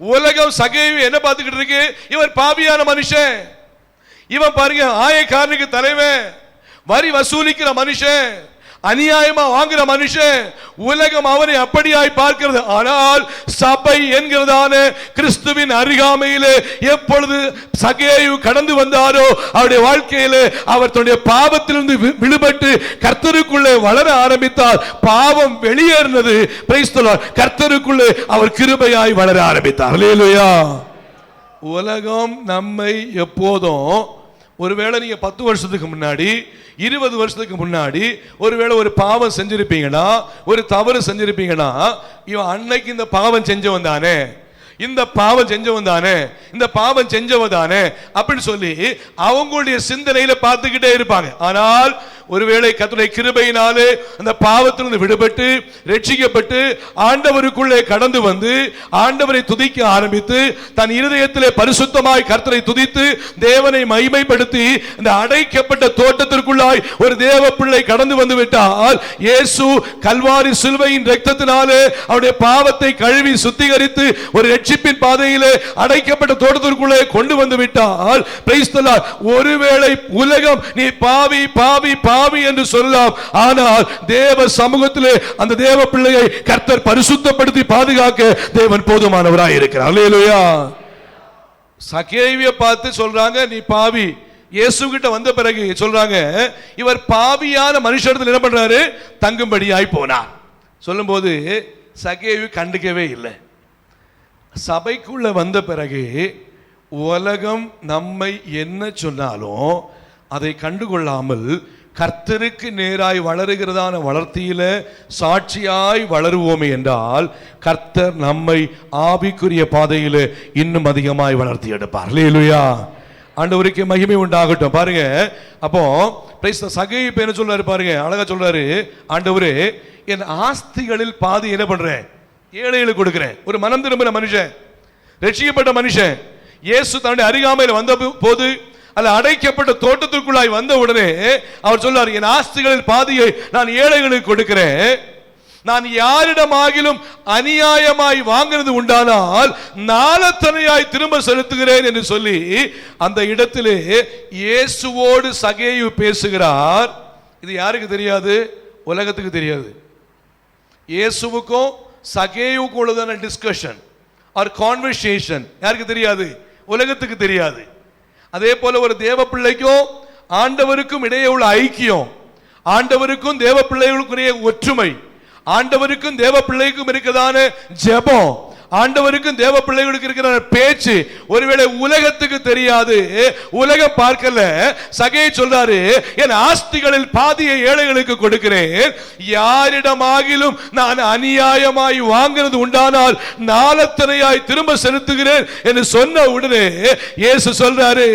Speaker 2: உலகம் சகேயு என்ன பார்த்துக்கிட்டு இருக்கு? இவர் பாவியான மனுஷன், இவன் பாருங்க ஆயக்காரனுக்கு தலைவன், வரி வசூலிக்கிற மனுஷன், அநியாயமா வாங்குற மனுஷன். உலகம் அவனை அப்படியாய் பார்க்கிறது. ஆனால் சபை என்கிறதான கிறிஸ்துவின் அருகாமையிலே எப்பொழுது சகேயு கடந்து வந்தாரோ அவருடைய வாழ்க்கையிலே அவர் தன்னுடைய பாவத்திலிருந்து விடுபட்டு கர்த்தருக்குள்ளே வளர ஆரம்பித்தார். பாவம் வெளியேறினது. Price the Lord. கர்த்தருக்குள்ளே அவர் கிருபையாய் வளர ஆரம்பித்தார். அல்லேலூயா. உலகம் நம்மை எப்போதும், ஒருவேளை நீங்க 10 வருஷத்துக்கு முன்னாடி 20 வருஷத்துக்கு முன்னாடி ஒருவேளை ஒரு பாவம் செஞ்சிருப்பீங்கன்னா, ஒரு தவறு செஞ்சிருப்பீங்கன்னா, இவன் அன்னைக்கு இந்த பாவம் செஞ்சவன் தானே, இந்த பாவம் செஞ்சவன் தானே, இந்த பாவம் செஞ்சவன் தானே அப்படின்னு சொல்லி அவங்களுடைய சிந்தனையில பார்த்துக்கிட்டே இருப்பாங்க. ஆனால் ஒருவேளை கர்த்தருடைய கிருபையினாலே அந்த பாவத்திலிருந்து விடுபட்டு ரட்சிக்கப்பட்டு ஆண்டவருக்குள்ளே கடந்து வந்து ஆண்டவரை துதிக்க ஆரம்பித்து தன் இருதயத்திலே பரிசுத்தமாய் கர்த்தரை துதித்து தேவனை மகிமைப்படுத்தி இந்த அடைக்கப்பட்ட தோட்டத்திற்குள்ளாய் ஒரு தேவ பிள்ளை கடந்து வந்து விட்டால், இயேசு கல்வாரி சிலுவையின் இரத்தத்தினாலே அவருடைய பாவத்தை கழுவி சுத்திகரித்து ஒரு ரட்சிப்பின் பாதையிலே அடைக்கப்பட்ட தோட்டத்திற்குள்ளே கொண்டு வந்து விட்டால், பிரைஸ் தி லார்ட், ஒருவேளை உலகம் நீ பாவி பாவி பாவி என்று சொல்லலாம். ஆனால் தேவ சமூகத்திலே அந்த தேவ பிள்ளையை கர்த்தர் பரிசுத்தப்படுத்தி பாதுகாக்க தேவன் போதுமானவராய் இருக்கிறார். அல்லேலூயா. சகேயுவை பார்த்து சொல்றாங்க, நீ பாவி. இயேசு கிட்ட வந்த பிறகு சொல்றாங்க, இவர் பாவியான மனுஷனிடத்தில் என்ன பண்றாரு? தங்கும்படியாய் போனார். சொல்லும்போது சகேயு கண்டுக்கவே இல்லை. சபைக்குள்ள வந்த பிறகு உலகம் நம்மை என்ன சொன்னாலும் அதை கண்டுகொள்ளாமல் கர்த்தருக்கு நேராய் வளருகிறதான வளர்த்தியில சாட்சியாய் வளருவோமே என்றால் கர்த்தர் நம்மை ஆவிக்குரிய பாதையில இன்னும் அதிகமாய் வளர்த்தி எடுப்பார். அல்லேலூயா. ஆண்டவருக்கு மகிமை உண்டாகட்டும். பாருங்க, அப்போ சகேயு என்ன சொல்றாரு பாருங்க, அழகா சொல்றாரு, ஆண்டவரே என் ஆஸ்திகளில் பாதி என்ன பண்றேன்? ஏழைகளுக்கு கொடுக்கிறேன். ஒரு மனம் திரும்பின மனுஷன், ரட்சிக்கப்பட்ட மனுஷன், இயேசு தன்னுடைய அருகாமையில் வந்த போது அல்ல அடைக்கப்பட்ட தோட்டத்திற்குள்ளாய் வந்த உடனே அவர் சொல்றார், என் ஆஸ்திகளில் பாதியை நான் ஏழைகளுக்கு கொடுக்கிறேன். நான் யாரிடமாகிலும் அநியாயமாய் வாங்கினது உண்டானால் நாலத்தனையாய் திரும்ப செலுத்துகிறேன் என்று சொல்லி அந்த இடத்திலே இயேசுவோடு சகேயு பேசுகிறார். இது யாருக்கு தெரியாது? உலகத்துக்கு தெரியாது. இயேசுவுக்கும் சகேயுக்கும் உள்ளதான டிஸ்கஷன் ஆர் கான்வர்சேஷன் யாருக்கு தெரியாது? உலகத்துக்கு தெரியாது. அதே போல ஒரு தேவ பிள்ளைக்கும் ஆண்டவருக்கும் இடையே உள்ள ஐக்கியம், ஆண்டவருக்கும் தேவ பிள்ளைகளுக்குரிய ஒற்றுமை, ஆண்டவருக்கும் தேவ பிள்ளைக்கும் இருக்கிறதான ஜெபம், ஆண்டவருக்கும் தேவ பிள்ளைகளுக்கு இருக்கிற பேச்சு ஒருவேளை உலகத்துக்கு தெரியாது. உலகம் பார்க்கல. சகேயு சொல்றாரு, என் ஆஸ்திகளில் பாதியை ஏழைகளுக்கு கொடுக்கிறேன். யாரிடமாகிலும் நான் அநியாயமாய் வாங்கினது உண்டானால் நாலத்தனையாய் திரும்ப செலுத்துகிறேன் என்று சொன்ன உடனே இயேசு சொல்றாரு,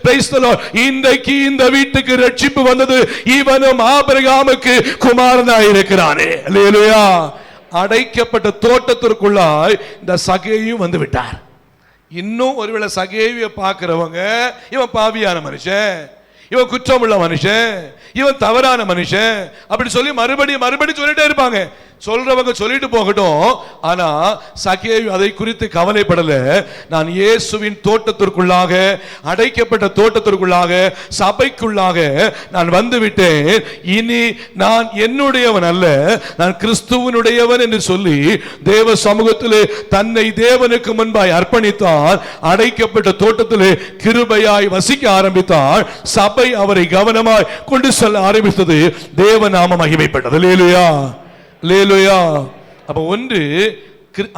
Speaker 2: பிரைஸ் தி லார்ட், இன்றைக்கு இந்த வீட்டுக்கு ரட்சிப்பு வந்தது இவனும் ஆபிரகாமுக்கு குமாரனாய் இருக்கிறானே. அல்லேலூயா. அடைக்கப்பட்ட தோட்டத்திற்குள்ளாய் இந்த சகேயு வந்து விட்டார். இன்னும் ஒருவேளை சகேயுவை பார்க்கிறவங்க, இவன் பாவியான மனுஷன், இவன் குற்றமுள்ள மனுஷன், இவன் தவறான மனுஷன் அப்படி சொல்லி மறுபடியும் சொல்லிட்டே இருப்பாங்க. சொல்றவங்க சொல்லிட்டு போகட்டும். ஆனா சகேயு அதை குறித்து கவலைப்படல. நான் இயேசுவின் தோட்டத்திற்குள்ளாக, அடைக்கப்பட்ட தோட்டத்திற்குள்ளாக, சபைக்குள்ளாக நான் வந்து விட்டேன். இனி நான் என்னுடையவன் அல்ல, நான் கிறிஸ்துவனுடையவன் என்று சொல்லி தேவ சமூகத்திலே தன்னை தேவனுக்கு முன்பாய் அர்ப்பணித்தார். அடைக்கப்பட்ட தோட்டத்திலே கிருபையாய் வசிக்க ஆரம்பித்தார். சபை அவரை கவனமாய் கொண்டு செல்ல ஆரம்பித்தது. தேவ நாமம் மகிமைப்பட்டது. அல்லேலூயா, அல்லேலூயா. அப்ப ஒன்று,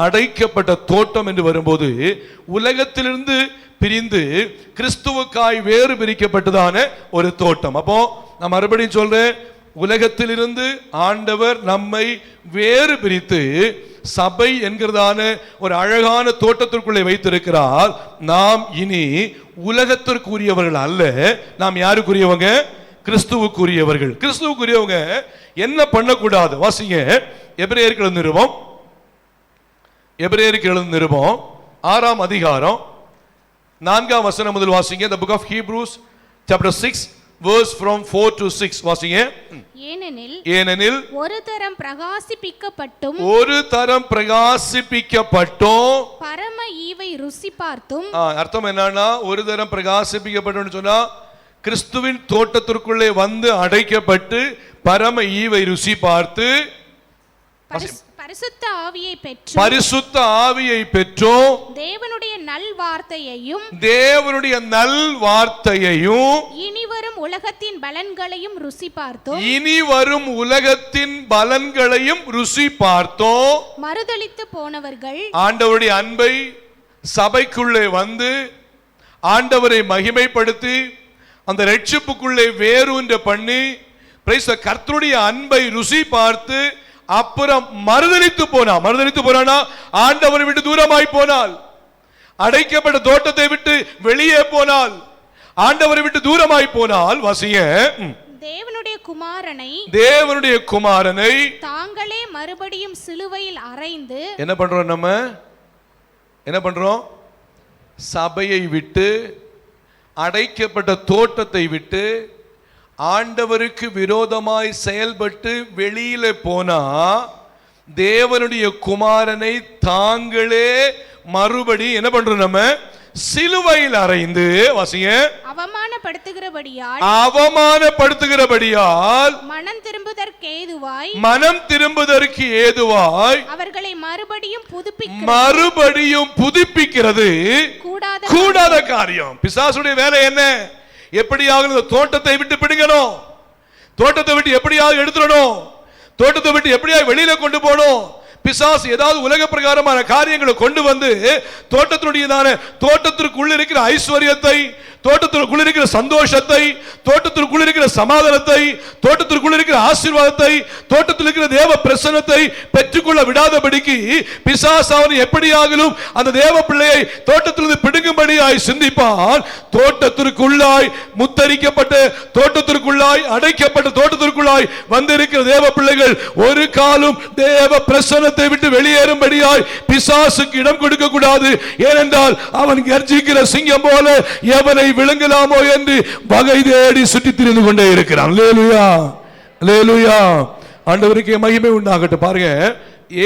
Speaker 2: அடைக்கப்பட்ட தோட்டம் என்று வரும்போது உலகத்திலிருந்து பிரிந்து கிறிஸ்துவுக்காய் வேறு பிரிக்கப்பட்டதான ஒரு தோட்டம். அப்போ நான் மறுபடியும் சொல்றேன், உலகத்திலிருந்து ஆண்டவர் நம்மை வேறு பிரித்து சபை என்கிறதான ஒரு அழகான தோட்டத்திற்குள்ளே வைத்திருக்கிறார். நாம் இனி உலகத்திற்குரியவர்கள் அல்ல, நாம் யாருக்குரியவங்க? கிறிஸ்துவுக்குரியவர்கள். கிறிஸ்துவுக்குரியவங்க என்ன பண்ணக்கூடாது? வாசிங்க எபிரேயருக்கு எழுதின நிருபம், எபிரேயருக்கு எழுதின நிருபம் 6ஆம் அதிகாரம் 4ஆம் வசனம் முதல் வாசிங்க. The book of Hebrews chapter 6 verse from 4 to 6 வாசிங்க. ஏனெனில்
Speaker 3: ஒரு தரம் பிரகாசிப்பிக்கப்பட்டும் பரம ஈவை ருசி பார்த்தும்.
Speaker 2: அர்த்தம் என்னன்னா, ஒரு தரம் பிரகாசிப்பிக்கப்பட்டோம்னு சொன்னா கிறிஸ்துவின் தோட்டத்திற்குள்ளே வந்து அடைக்கப்பட்டு பரம ஈவை ருசி பார்த்து
Speaker 3: பரிசுத்த
Speaker 2: ஆவியை பெற்றோம்.
Speaker 3: தேவனுடைய
Speaker 2: நல்வார்த்தையையும்
Speaker 3: இனிவரும் உலகத்தின் பலன்களையும்
Speaker 2: ருசி பார்த்தோம்.
Speaker 3: மறுதலித்து போனவர்கள்
Speaker 2: ஆண்டவருடைய அன்பை சபைக்குள்ளே வந்து ஆண்டவரை மகிமைப்படுத்தி அந்த ரட்சிப்புக்குள்ளே வேரூன்ற பண்ணி கர்த்தருடைய அன்பை ருசி பார்த்து அப்புறம் மறுதலித்து போனா ஆண்டவரை விட்டு தூரமாய் போனால், அடைக்கப்பட்ட தோட்டத்தை விட்டு வெளியே போனால், ஆண்டவரை விட்டு தூரமாய் போனால், வாசிங்க, தேவனுடைய குமாரனை
Speaker 3: தாங்களே மறுபடியும் சிலுவையில் அறைந்து
Speaker 2: என்ன பண்றோம்? நம்ம என்ன பண்றோம்? சபையை விட்டு, அடைக்கப்பட்ட தோட்டத்தை விட்டு ஆண்டவருக்கு விரோதமாய் செயல்பட்டு வெளியில போனா தேவனுடைய குமாரனை தாங்களே மறுபடி என்ன பண்றோம்? நம்ம சிலுவையில் அறைந்து, வாசிங்க, அவமானப்படுத்துகிறபடியால் மனம் திரும்புவதற்கு ஏதுவாய்
Speaker 3: அவர்களை
Speaker 2: மறுபடியும் புதுப்பிக்கிறது கூடாத காரியம். பிசாசுடைய வேலை என்ன? எப்படியாவது தோட்டத்தை விட்டு பிடிக்கணும், தோட்டத்தை விட்டு எப்படியாவது எடுத்துடணும், தோட்டத்தை விட்டு எப்படியாவது வெளியில கொண்டு போகணும். பிசாசு ஏதாவது உலக பிரகாரமான காரியங்களை கொண்டு வந்து தோட்டத்திற்குள்ள இருக்கிற ஐஸ்வர்யத்தை, தோட்டத்திற்குள்ள இருக்கிற சந்தோஷத்தை, தோட்டத்திற்குள்ள இருக்கிற சமாதானத்தை, தோட்டத்திற்குள்ள இருக்கிற ஆசீர்வாதத்தை, தோட்டத்தில் இருக்கிற தேவ பிரசன்னத்தை பெற்றுக்கொள்ள விடாதபடிக்கு பிசாசு அவன் எப்படியாகிலும் அந்த தேவ பிள்ளையை தோட்டத்திலிருந்து பிடுங்கும்படியாய் சிந்திப்பான். தோட்டத்திற்குள்ளாய் முத்தரிக்கப்பட்ட தோட்டத்திற்குள்ளாய், அடைக்கப்பட்ட தோட்டத்திற்குள்ளாய் வந்திருக்கிற தேவ பிள்ளைகள் ஒரு காலம் தேவ பிரசன்னத்தை விட்டு வெளியேறும்படியாய் பிசாசுக்கு இடம் கொடுக்க கூடாது. ஏனென்றால் அவன் கர்ஜிக்கிற சிங்கம் போல எவனை விழுங்கலாமோ என்று வகை தேடி சுற்றி திரிந்து கொண்டே இருக்கிறான். அல்லேலூயா, அல்லேலூயா. ஆண்டவருக்கே மகிமை உண்டாகட்டும். பாருங்க,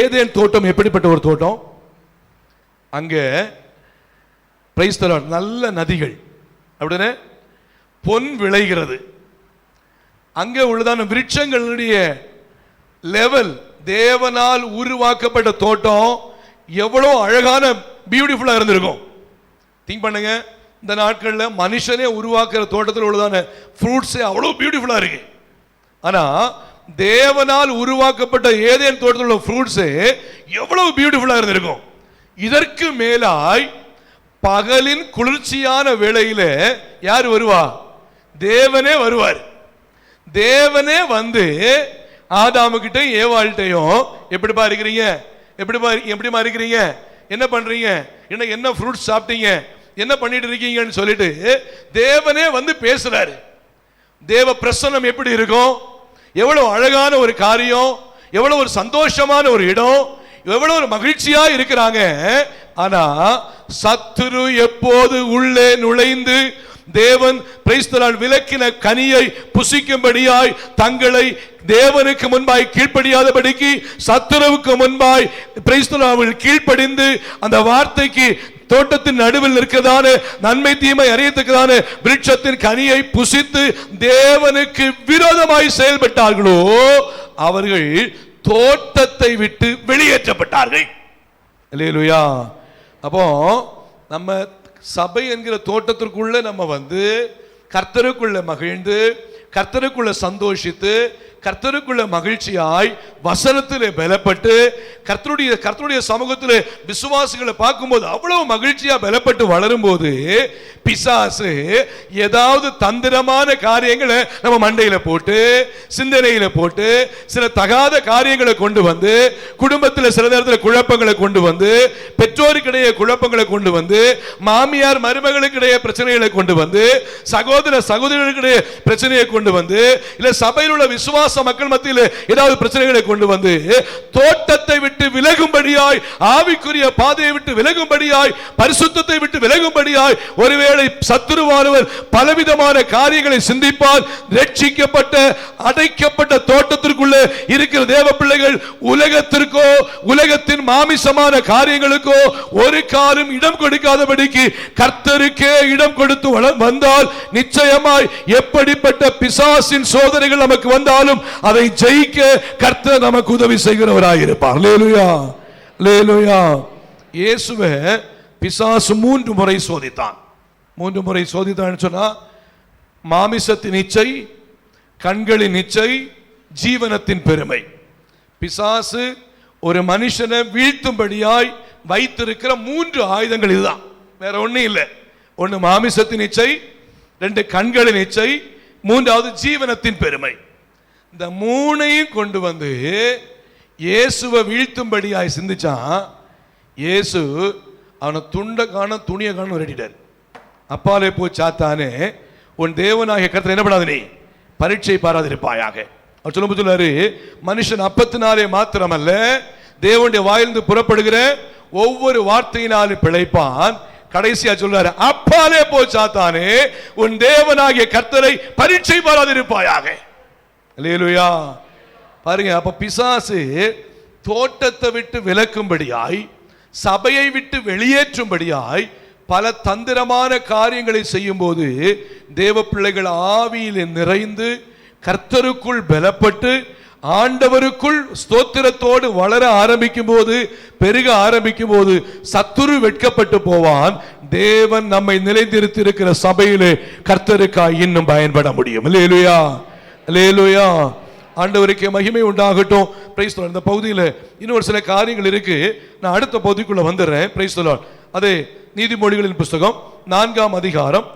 Speaker 2: ஏதேன் தோட்டம் எப்படிப்பட்ட ஒரு தோட்டம்? அங்க பிரைஸ் தி லார்ட், நல்ல நதிகள், அப்படினே பொன் விளைகிறது. அங்கே உள்ளதான விருட்சங்களுடைய லெவல், தேவனால் உருவாக்கப்பட்ட தோட்டம் எவ்வளவு அழகான பியூட்டிஃபுல்லா இருந்திருக்கும். திங்க் பண்ணுங்க, இந்த நாட்களில் மனுஷனே உருவாக்குற தோட்டத்தில் உள்ளதான ஃப்ரூட்ஸே அவ்வளோ பியூட்டிஃபுல்லாக இருக்கு. ஆனால் தேவனால் உருவாக்கப்பட்ட ஏதேன் தோட்டத்தில் உள்ள ஃப்ரூட்ஸே எவ்வளவு பியூட்டிஃபுல்லாக இருந்திருக்கும். இதற்கு மேலாய் பகலின் குளிர்ச்சியான வேளையில் யார் வருவா? தேவனே வருவார். தேவனே வந்து ஆதாமுகிட்ட ஏவாள்கிட்டையும் எப்படிப்பா இருக்கிறீங்க, எப்படிமா இருக்கிறீங்க, என்ன பண்றீங்க, என்ன ஃப்ரூட்ஸ் சாப்பிட்டீங்க, என்ன பண்ணிட்டு இருக்கீங்கன்னு சொல்லிட்டு தேவனே வந்து பேசுறாரு. தேவ பிரசன்னம் எப்படி இருக்கும், எவ்வளவு அழகான ஒரு காரியம், எவ்வளவு ஒரு சந்தோஷமான ஒரு இடம், எவ்வளவு ஒரு மகிழ்ச்சியா இருக்கிறாங்க. ஆனா சத்துரு எப்போது உள்ளே நுழைந்து தேவன் பிரைஸ்தலால் விலக்கின கனியை புசிக்கும்படியாய் தங்களை தேவனுக்கு முன்பாய் கீழ்ப்படியாதபடிக்கு சத்துருவுக்கு முன்பாய் பிரைஸ்தலால் கீழ்ப்படிந்து அந்த வார்த்தைக்கு தோட்டத்தின் நடுவில் இருக்கிறதான நன்மை தீமை அறியத்தக்கதான விருட்சத்தின் கனியை புசித்து தேவனுக்கு விரோதமாய் செயல்பட்டார்களோ அவர்கள் தோட்டத்தை விட்டு வெளியேற்றப்பட்டார்கள். அல்லேலூயா. அப்போ நம்ம சபை என்கிற தோட்டத்திற்குள்ள நம்ம வந்து கர்த்தருக்குள்ள மகிழ்ந்து கர்த்தருக்குள்ள சந்தோஷித்து கர்த்தருக்குள்ள மகிழ்ச்சியாய் வசனத்திலே பலப்பட்டு கர்த்தருடைய சமூகத்திலே விசுவாசிகளை பார்க்கும்போது அவ்வளவு மகிழ்ச்சியா பலப்பட்டு வளரும் போது பிசாசு ஏதாவது தந்திரமான காரியங்களை நம்ம மண்டையில போட்டு சிந்தனையில போட்டு சில தகாத காரியங்களை கொண்டு வந்து குடும்பத்தில் சில நேரத்தில் குழப்பங்களை கொண்டு வந்து பெற்றோருக்கிடையே குழப்பங்களை கொண்டு வந்து மாமியார் மருமகளுக்கிடையே பிரச்சனைகளை கொண்டு வந்து சகோதர சகோதரர்களுக்கிடையே பிரச்சனையை கொண்டு வந்து இல்ல சபையில் உள்ள விசுவாச மக்கள் மத்தியில் ஏதாவது பிரச்சனைகளை கொண்டு வந்து தோட்டத்தை விட்டு விலகும்படியாய் ஆவிக்குரிய பாதையை விட்டு விலகும்படியாய் பரிசுத்தத்தை விட்டு விலகும்படியாய் ஒருவேளை சத்துருவானவர் பலவிதமான காரியங்களை சிந்திப்பால் ரட்சிக்கப்பட்ட அடைக்கப்பட்ட தோட்டத்திற்குள்ள இருக்கிற தேவ பிள்ளைகள் உலகத்திற்கோ உலகத்தின் மாமிசமான காரியங்களுக்கோ ஒரு காலம் இடம் கொடுக்காதபடிக்கு கர்த்தருக்கே இடம் கொடுத்து வந்தால் நிச்சயமாய் எப்படிப்பட்ட பிசாசின் சோதனைகள் நமக்கு வந்தாலும் அதை ஜெயிக்க கர்த்தர் நமக்கு உதவி செய்கிறவராய் இருப்பார். அல்லேலூயா, அல்லேலூயா. இயேசுவை பிசாசு 3 முறை சோதித்தான். 3 முறை சோதித்தான் சொன்னா மாமிசத்தின் இச்சை, கண்களின் இச்சை, ஜீவனத்தின் பெருமை. பிசாசு ஒரு மனுஷனை வீழ்த்தும்படியாய் வைத்திருக்கிற 3 ஆயுதங்கள் இதுதான், வேற ஒண்ணும் இல்லை. ஒன்னு மாமிசத்தின் இச்சை, 2 கண்களின் இச்சை, 3வது ஜீவனத்தின் பெருமை. இந்த 3ஐயும் கொண்டு வந்து இயேசுவை வீழ்த்தும்படியாய் சிந்திச்சான். இயேசு அவனை துண்டை காண துணியை காணும் ரெடிட்டார். அப்பாலே போ சாத்தானே, உன் தேவனாகிய கர்த்தர் என்ன பண்ணாது, நீ பரீட்சை பாராதிருப்பாயாக. அவர் சொல்லும் சொல்லாரு, மனுஷன் அப்பத்தினாலே மாத்திரமல்ல தேவனுடைய வாயிலிருந்து புறப்படுகிற ஒவ்வொரு வார்த்தையினாலும் பிழைப்பான். கடைசியா சொல்றாரு, அப்பாலே போ சாத்தானே, உன் தேவனாகிய கர்த்தரை பரீட்சை பாராதிருப்பாயாக. அல்லேலூயா. பாருங்க, அப்ப பிசாசு தோட்டத்தை விட்டு விலக்கும்படியாய் சபையை விட்டு வெளியேற்றும்படியாய் பல தந்திரமான காரியங்களை செய்யும் போது தேவ பிள்ளைகள் ஆவியில் நிறைந்து கர்த்தருக்குள் பலப்பட்டு ஆண்டவருக்குள் ஸ்தோத்திரத்தோடு வளர ஆரம்பிக்கும் போது பெருக ஆரம்பிக்கும் போது சத்துரு வெட்கப்பட்டு போவான். தேவன் நம்மை நிலைநிறுத்தி இருக்கிற சபையிலே கர்த்தருக்காய் இன்னும் பயன்பட முடியும். அல்லேலூயா, அல்லேலூயா. ஆண்டவருக்கு மகிமை உண்டாகட்டும். Price the Lord. இந்த பகுதியில் இன்னொரு சில காரியங்கள் இருக்கு, நான் அடுத்த பகுதிக்குள்ள வந்துடுறேன். Price the Lord. அது நீதிமொழிகளின் புஸ்தகம் 4ஆம் அதிகாரம்,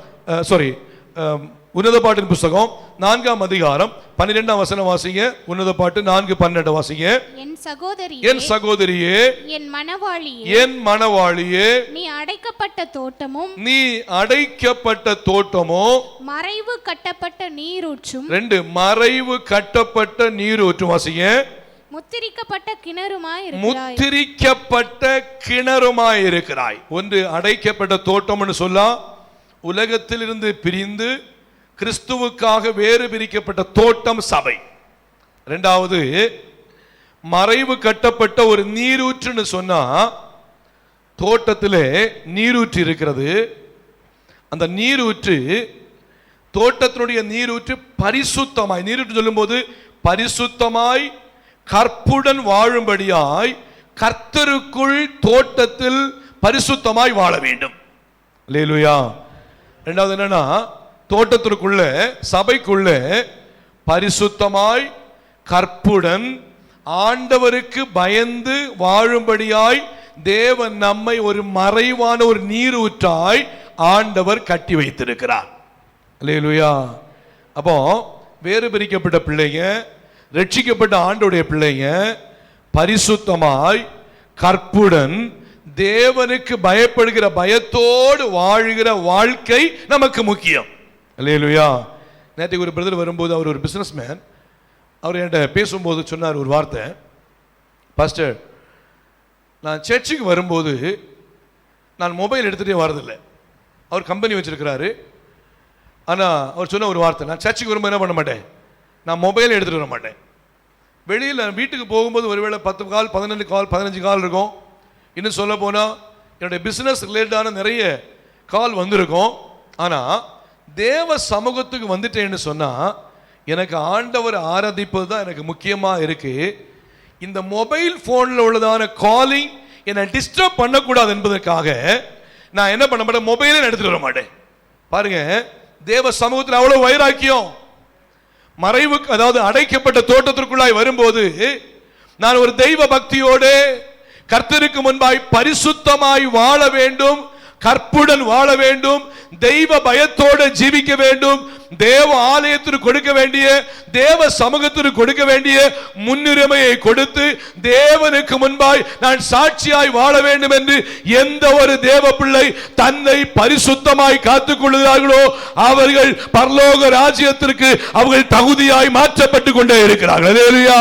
Speaker 2: உன்னத பாட்டின் புஸ்தகம் 4ஆம் அதிகாரம் 12ஆம் வசனம் வாசிங்க. உன்னத பாட்டு 4:12 வாசிங்க.
Speaker 3: என் சகோதரியே,
Speaker 2: என் சகோதரியே,
Speaker 3: என் மணவாளியே,
Speaker 2: என் மணவாளியே,
Speaker 3: நீ அடைக்கப்பட்ட தோட்டமும்,
Speaker 2: நீ அடைக்கப்பட்ட தோட்டமும்,
Speaker 3: மறைவு கட்டப்பட்ட நீரூற்றும்,
Speaker 2: 2 மறைவு கட்டப்பட்ட நீரூற்றும் வாசிங்க.
Speaker 3: முத்திரிக்கப்பட்ட கிணறுமாய் இருக்கிறாய்.
Speaker 2: முத்திரிக்கப்பட்ட கிணறுமாய் இருக்கிறாய். ஒன்று அடைக்கப்பட்ட தோட்டம்னு சொல்லா, உலகத்தில் இருந்து பிரிந்து கிறிஸ்துவுக்காக வேறு பிரிக்கப்பட்ட தோட்டம் சபை. 2வது மறைவு கட்டப்பட்ட ஒரு நீரூற்றுன்னு சொன்னா, தோட்டத்திலே நீரூற்று இருக்கிறது. அந்த நீரூற்று தோட்டத்தினுடைய நீரூற்று பரிசுத்தமாய், நீரூற்று சொல்லும் போது பரிசுத்தமாய் கற்புடன் வாழும்படியாய் கர்த்தருக்குள் தோட்டத்தில் பரிசுத்தமாய் வாழ வேண்டும். அல்லேலூயா. 2வது என்னன்னா, தோட்டத்திற்குள்ள சபைக்குள்ள பரிசுத்தமாய் கற்புடன் ஆண்டவருக்கு பயந்து வாழும்படியாய் தேவன் நம்மை ஒரு மறைவான ஒரு நீரூற்றாய் ஆண்டவர் கட்டி வைத்திருக்கிறார். அல்லேலூயா. அப்போ வேறு பிரிக்கப்பட்ட பிள்ளைங்க, ரட்சிக்கப்பட்ட ஆண்டவருடைய பிள்ளைங்க பரிசுத்தமாய் கற்புடன் தேவனுக்கு பயப்படுகிற பயத்தோடு வாழ்கிற வாழ்க்கை நமக்கு முக்கியம். அல்லேலூயா. நேற்று ஒரு பிரதர் வரும்போது, அவர் ஒரு பிசினஸ் மேன், அவர் என்கிட்ட பேசும்போது சொன்னார் ஒரு வார்த்தை, பாஸ்டர், நான் சர்ச்சுக்கு வரும்போது நான் மொபைல் எடுத்துகிட்டே வரதில்லை. அவர் கம்பெனி வச்சிருக்கிறாரு. ஆனால் அவர் சொன்ன ஒரு வார்த்தை, நான் சர்ச்சுக்கு வரும்போது என்ன பண்ண மாட்டேன், நான் மொபைல் எடுத்துகிட்டு வர மாட்டேன். வெளியில் வீட்டுக்கு போகும்போது ஒருவேளை 10 கால் 15 கால் 15 கால் இருக்கும். இன்னும் சொல்ல போனால் என்னுடைய பிஸ்னஸ் ரிலேட்டடான நிறைய கால் வந்திருக்கும். ஆனால் தேவ சமூகத்துக்கு வந்துட்டேன்னு சொன்னால் எனக்கு ஆண்டவர் ஆராதிப்பது தான் எனக்கு முக்கியமாக இருக்குது. இந்த மொபைல் ஃபோனில் உள்ளதான காலிங் என்னை டிஸ்டர்ப் பண்ணக்கூடாது என்பதற்காக நான் என்ன பண்ண மாட்டேன், மொபைலே எடுத்துகிட்டு வர மாட்டேன். பாருங்க, தேவ சமூகத்தில் அவ்வளோ வைராக்கியம். மறைவுக்கு, அதாவது அடைக்கப்பட்ட தோட்டத்திற்குள்ளாய் வரும்போது நான் ஒரு தெய்வ பக்தியோடு கர்த்தருக்கு முன்பாய் பரிசுத்தமாய் வாழ வேண்டும், கற்புடன் வாழ வேண்டும், தெய்வ பயத்தோடு ஜீவிக்க வேண்டும், தேவ ஆலயத்திற்கு கொடுக்க வேண்டிய, தேவ சமூகத்திற்கு கொடுக்க வேண்டிய முன்னுரிமையை கொடுத்து தேவனுக்கு முன்பாய் நான் சாட்சியாய் வாழ வேண்டும் என்று எந்த ஒரு தேவ பிள்ளை தன்னை பரிசுத்தமாய் காத்துக் கொள்கிறார்களோ அவர்கள் பரலோக ராஜ்யத்திற்கு அவர்கள் தகுதியாய் மாற்றப்பட்டுக் கொண்டே இருக்கிறார்கள். அல்லேலூயா.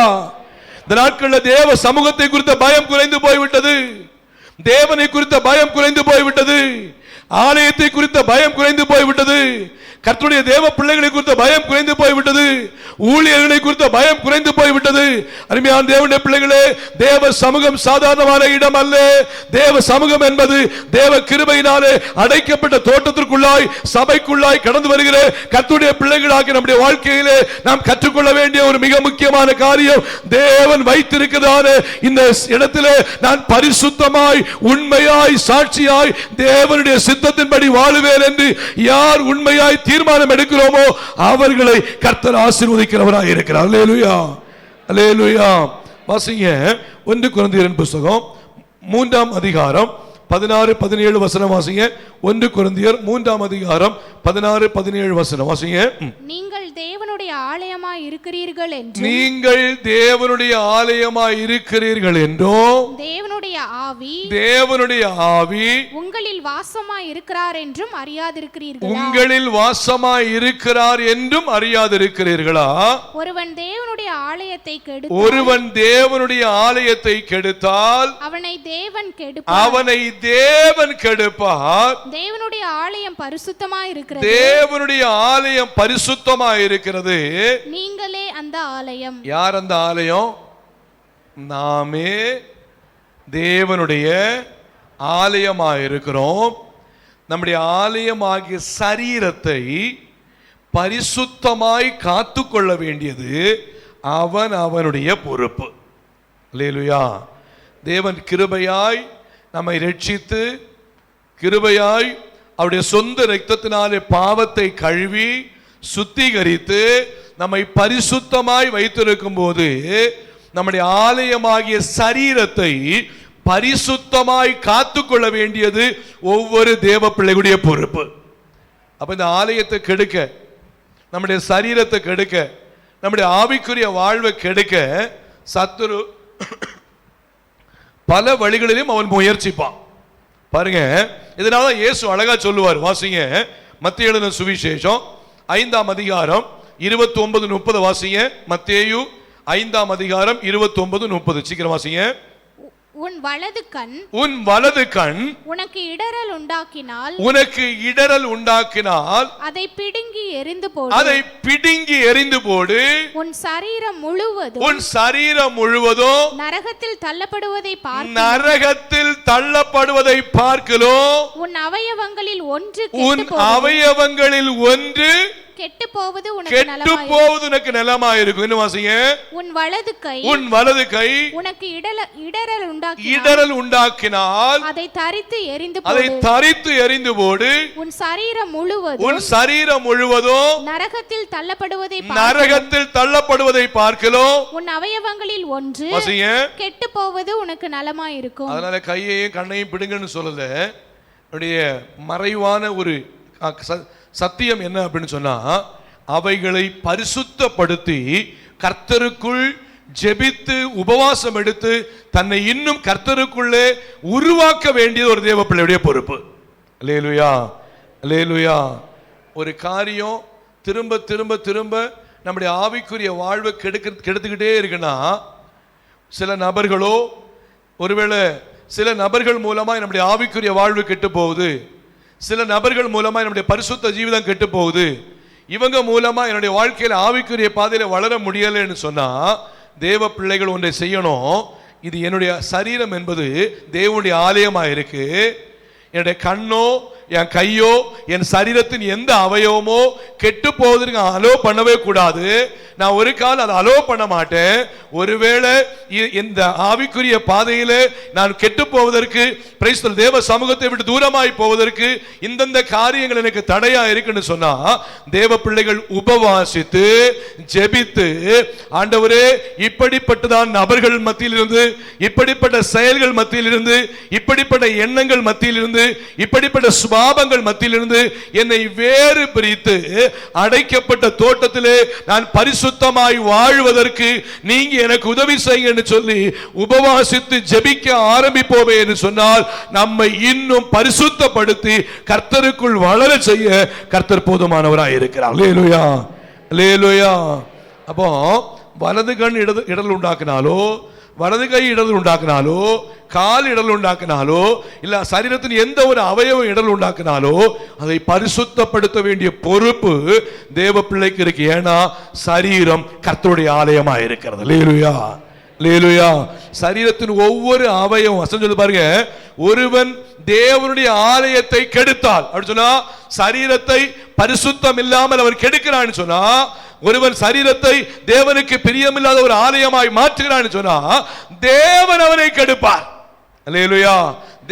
Speaker 2: இந்த நாட்களில் தேவ சமூகத்தை குறித்த பயம் குறைந்து போய்விட்டது, தேவனை குறித்த பயம் குறைந்து போய்விட்டது, ஆலயத்தை குறித்த பயம் குறைந்து போய்விட்டது, கர்த்தருடைய தேவ பிள்ளைகளை குறித்த பயம் குறைந்து போய்விட்டது, ஊழியர்களை குறித்த பயம் குறைந்து போய்விட்டது. அருமையான தேவனுடைய பிள்ளைகளே, தேவ சமூகம் சாதாரணமான இடம் அல்ல. தேவ சமூகம் என்பது தேவ கிருபையினாலே அடைக்கப்பட்ட தோட்டத்திற்குள்ளாய் சபைக்குள்ளாய் கடந்து வருகிற கர்த்தருடைய பிள்ளைகளாக நம்முடைய வாழ்க்கையிலே நாம் கற்றுக்கொள்ள வேண்டிய ஒரு மிக முக்கியமான காரியம். தேவன் வைத்திருக்கிறதான இந்த இடத்திலே நான் பரிசுத்தமாய் உண்மையாய் சாட்சியாய் தேவனுடைய சித்தத்தின்படி வாழுவேன் என்று யார் உண்மையாய் தீர்மானம் எடுக்கிறோமோ அவர்களை கர்த்தர் ஆசீர்வதிக்கிறவராய் இருக்கிறார். அல்லேலூயா, அல்லேலூயா. வாசிங்க 1 கொரிந்தியர் புத்தகம் 3ஆம் அதிகாரம் 16-17 வசனம் வாசிங்க. 1 கொரிந்தியர் 3ஆம் அதிகாரம் 16-17 வசனம் வாசிங்க.
Speaker 3: நீங்கள் தேவனுடைய ஆலயமாய் இருக்கிறீர்கள் என்றும்,
Speaker 2: நீங்கள் தேவனுடைய ஆலயமாய் இருக்கிறீர்கள் என்றும்,
Speaker 3: தேவனுடைய ஆவி உங்களில் வாசமாய் இருக்கிறார் என்றும் அறியாதிருக்கிறீர்களா?
Speaker 2: உங்களில் வாசமாய் இருக்கிறார் என்றும் அறியாதிருக்கிறீர்களா?
Speaker 3: ஒருவன் தேவனுடைய ஆலயத்தை
Speaker 2: கெடுத்தால்
Speaker 3: அவனை தேவன்
Speaker 2: கெடுப்பார்.
Speaker 3: தேவனுடைய ஆலயம் பரிசுத்தமாய் இருக்கிறது,
Speaker 2: தேவனுடைய ஆலயம் பரிசுத்தமாய் இருக்கிறது.
Speaker 3: நீங்களே அந்த ஆலயம்.
Speaker 2: யார் அந்த ஆலயம்? நாமே தேவனுடைய ஆலயமாய் இருக்கிறோம். நம்முடைய ஆலயமாகிய சரீரத்தை பரிசுத்தமாய் காத்துக்கொள்ள வேண்டியது அவனுடைய பொறுப்பு. அல்லேலூயா. தேவன் கிருபையாய் நம்மை ரட்சித்து, கிருபையாய் அவருடைய சொந்த இரத்தத்தினாலே பாவத்தை கழுவி சுத்திகரித்து நம்மை பரிசுத்தமாய் வைத்திருக்கும் போது நம்முடைய ஆலயமாகிய சரீரத்தை பரிசுத்தமாய் காத்துக்கொள்ள வேண்டியது ஒவ்வொரு தேவ பிள்ளைகளுடைய பொறுப்பு. அப்ப இந்த ஆலயத்தை கெடுக்க, நம்முடைய சரீரத்தை கெடுக்க, நம்முடைய ஆவிக்குரிய வாழ்வை கெடுக்க சத்துரு பல வழிகளிலும் அவன் முயற்சிப்பான். பாருங்க, இதனால இயேசு அழகா சொல்லுவார். வாசிங்க மத்தேயு எழுதின சுவிசேஷம் 5ஆம் அதிகாரம் 29-30 வாசிங்க. மத்தேயு 5ஆம் அதிகாரம் 29-30 சீக்கிரம் வாசிங்க.
Speaker 3: உன்
Speaker 2: வலது கண்
Speaker 3: உனக்கு இடறல் உண்டாக்கினால் அதை பிடுங்கி எறிந்து போடு. உன் சரீரம் முழுவதும் நரகத்தில் தள்ளப்படுவதை பார்க்கிறோம். உன் அவயவங்களில் ஒன்று கெட்டு போவது உனக்கு நலமாயிருக்கும். என்ன வாசிங்க? உன் வலது கை உனக்கு இடறல் உண்டாக்கினால் அதை தரித்து எறிந்து போடு. உன் சரீரம் முழுவதும் நரகத்தில் தள்ளப்படுவதை பார்க்கிறோம். உன் அவயவங்களில் ஒன்று கெட்டு போவது உனக்கு நலமாயிருக்கும். அதனால கையையும் கண்ணையும் பிடுங்கன்னு சொல்லல. மறைவான ஒரு சத்தியம் என்ன அப்படின்னு சொன்னா, அவைகளை பரிசுத்தப்படுத்தி கர்த்தருக்குள் ஜெபித்து உபவாசம் எடுத்து தன்னை இன்னும் கர்த்தருக்குள்ளே உருவாக்க வேண்டியது ஒரு தேவ பிள்ளையுடைய பொறுப்பு. அல்லேலூயா, அல்லேலூயா. ஒரு காரியம் திரும்ப திரும்ப திரும்ப நம்முடைய ஆவிக்குரிய வாழ்வை கெடுத்துக்கிட்டே இருக்குன்னா, சில நபர்களோ ஒருவேளை சில நபர்கள் மூலமாக நம்முடைய ஆவிக்குரிய வாழ்வு கெட்டு போகுது, சில நபர்கள் மூலமாக நம்முடைய பரிசுத்த ஜீவிதம் கெட்டு போகுது.
Speaker 2: இவங்க மூலமா என்னுடைய வாழ்க்கையில ஆவிக்குரிய பாதையில வளர முடியலைன்னு சொன்னா, தேவ பிள்ளைகள் ஒன்றை செய்யணும். இது என்னுடைய சரீரம் என்பது தேவனுடைய ஆலயமா இருக்கு. என்னுடைய கண்ணோ என் கையோ என் சரீரத்தின் எந்த அவயவமோ கெட்டு போவதற்கு அலோ பண்ணவே கூடாது. நான் ஒரு கால் அதை அலோ பண்ண மாட்டேன். ஒருவேளை இந்த ஆவிக்குரிய பாதையில நான் கெட்டு போவதற்கு, தேவ சமூகத்தை விட்டு தூரமாய் போவதற்கு இந்தந்த காரியங்கள் எனக்கு தடையா இருக்குன்னு சொன்னா, தேவ பிள்ளைகள் உபவாசித்து ஜெபித்து, ஆண்டவரே இப்படிப்பட்டதான் நபர்கள் மத்தியிலிருந்து, இப்படிப்பட்ட செயல்கள் மத்தியிலிருந்து, இப்படிப்பட்ட எண்ணங்கள் மத்தியிலிருந்து, இப்படிப்பட்ட சுபாவங்கள் மத்தியிலிருந்து என்னை வேறு பிரித்து அடைக்கப்பட்ட தோட்டத்திலே நான் பரிசுத்தமாய் வாழ்வதற்கு நீங்க எனக்கு உதவி செய்யுங்க என்று சொல்லி உபவாசித்து ஜெபிக்க ஆரம்பிப்போமே என்று சொன்னால், நம்மை இன்னும் பரிசுத்தப்படுத்தி கர்த்தருக்குள் வளர செய்ய கர்த்தர் போதுமானவராய் இருக்கிறார். அல்லேலூயா, அல்லேலூயா. அப்போ வலது கண் இடல் உண்டாக்கினாலோ, வலது கை இடல் உண்டாக்கினாலோ, கால் இடல் உண்டாக்கினாலோ, இல்ல சரீரத்தின் எந்த ஒரு அவயவம் இடல் உண்டாக்கினாலோ அதை பரிசுத்தப்படுத்த வேண்டிய பொறுப்பு தேவ பிள்ளைக்கு இருக்கு. ஏன்னா சரீரம் கர்த்தருடைய ஆலயமா இருக்கிறது. அல்லேலூயா, அல்லேலூயா. சரீரத்தின் ஒவ்வொரு அவயவம் வசனம் பாருங்க, ஒருவன் தேவனுடைய ஆலயத்தை கெடுத்தால் அப்படி சொன்னா, சரீரத்தை பரிசுத்தம் இல்லாமல் அவன் கெடுக்கிறான்னு சொன்னா, ஒருவன் சரீரத்தை தேவனுக்கு பிரியமில்லாத ஒரு ஆலயமாய் மாற்றுகிறான்னு சொன்னா, தேவன் அவனை கெடுப்பார். அல்லேலூயா,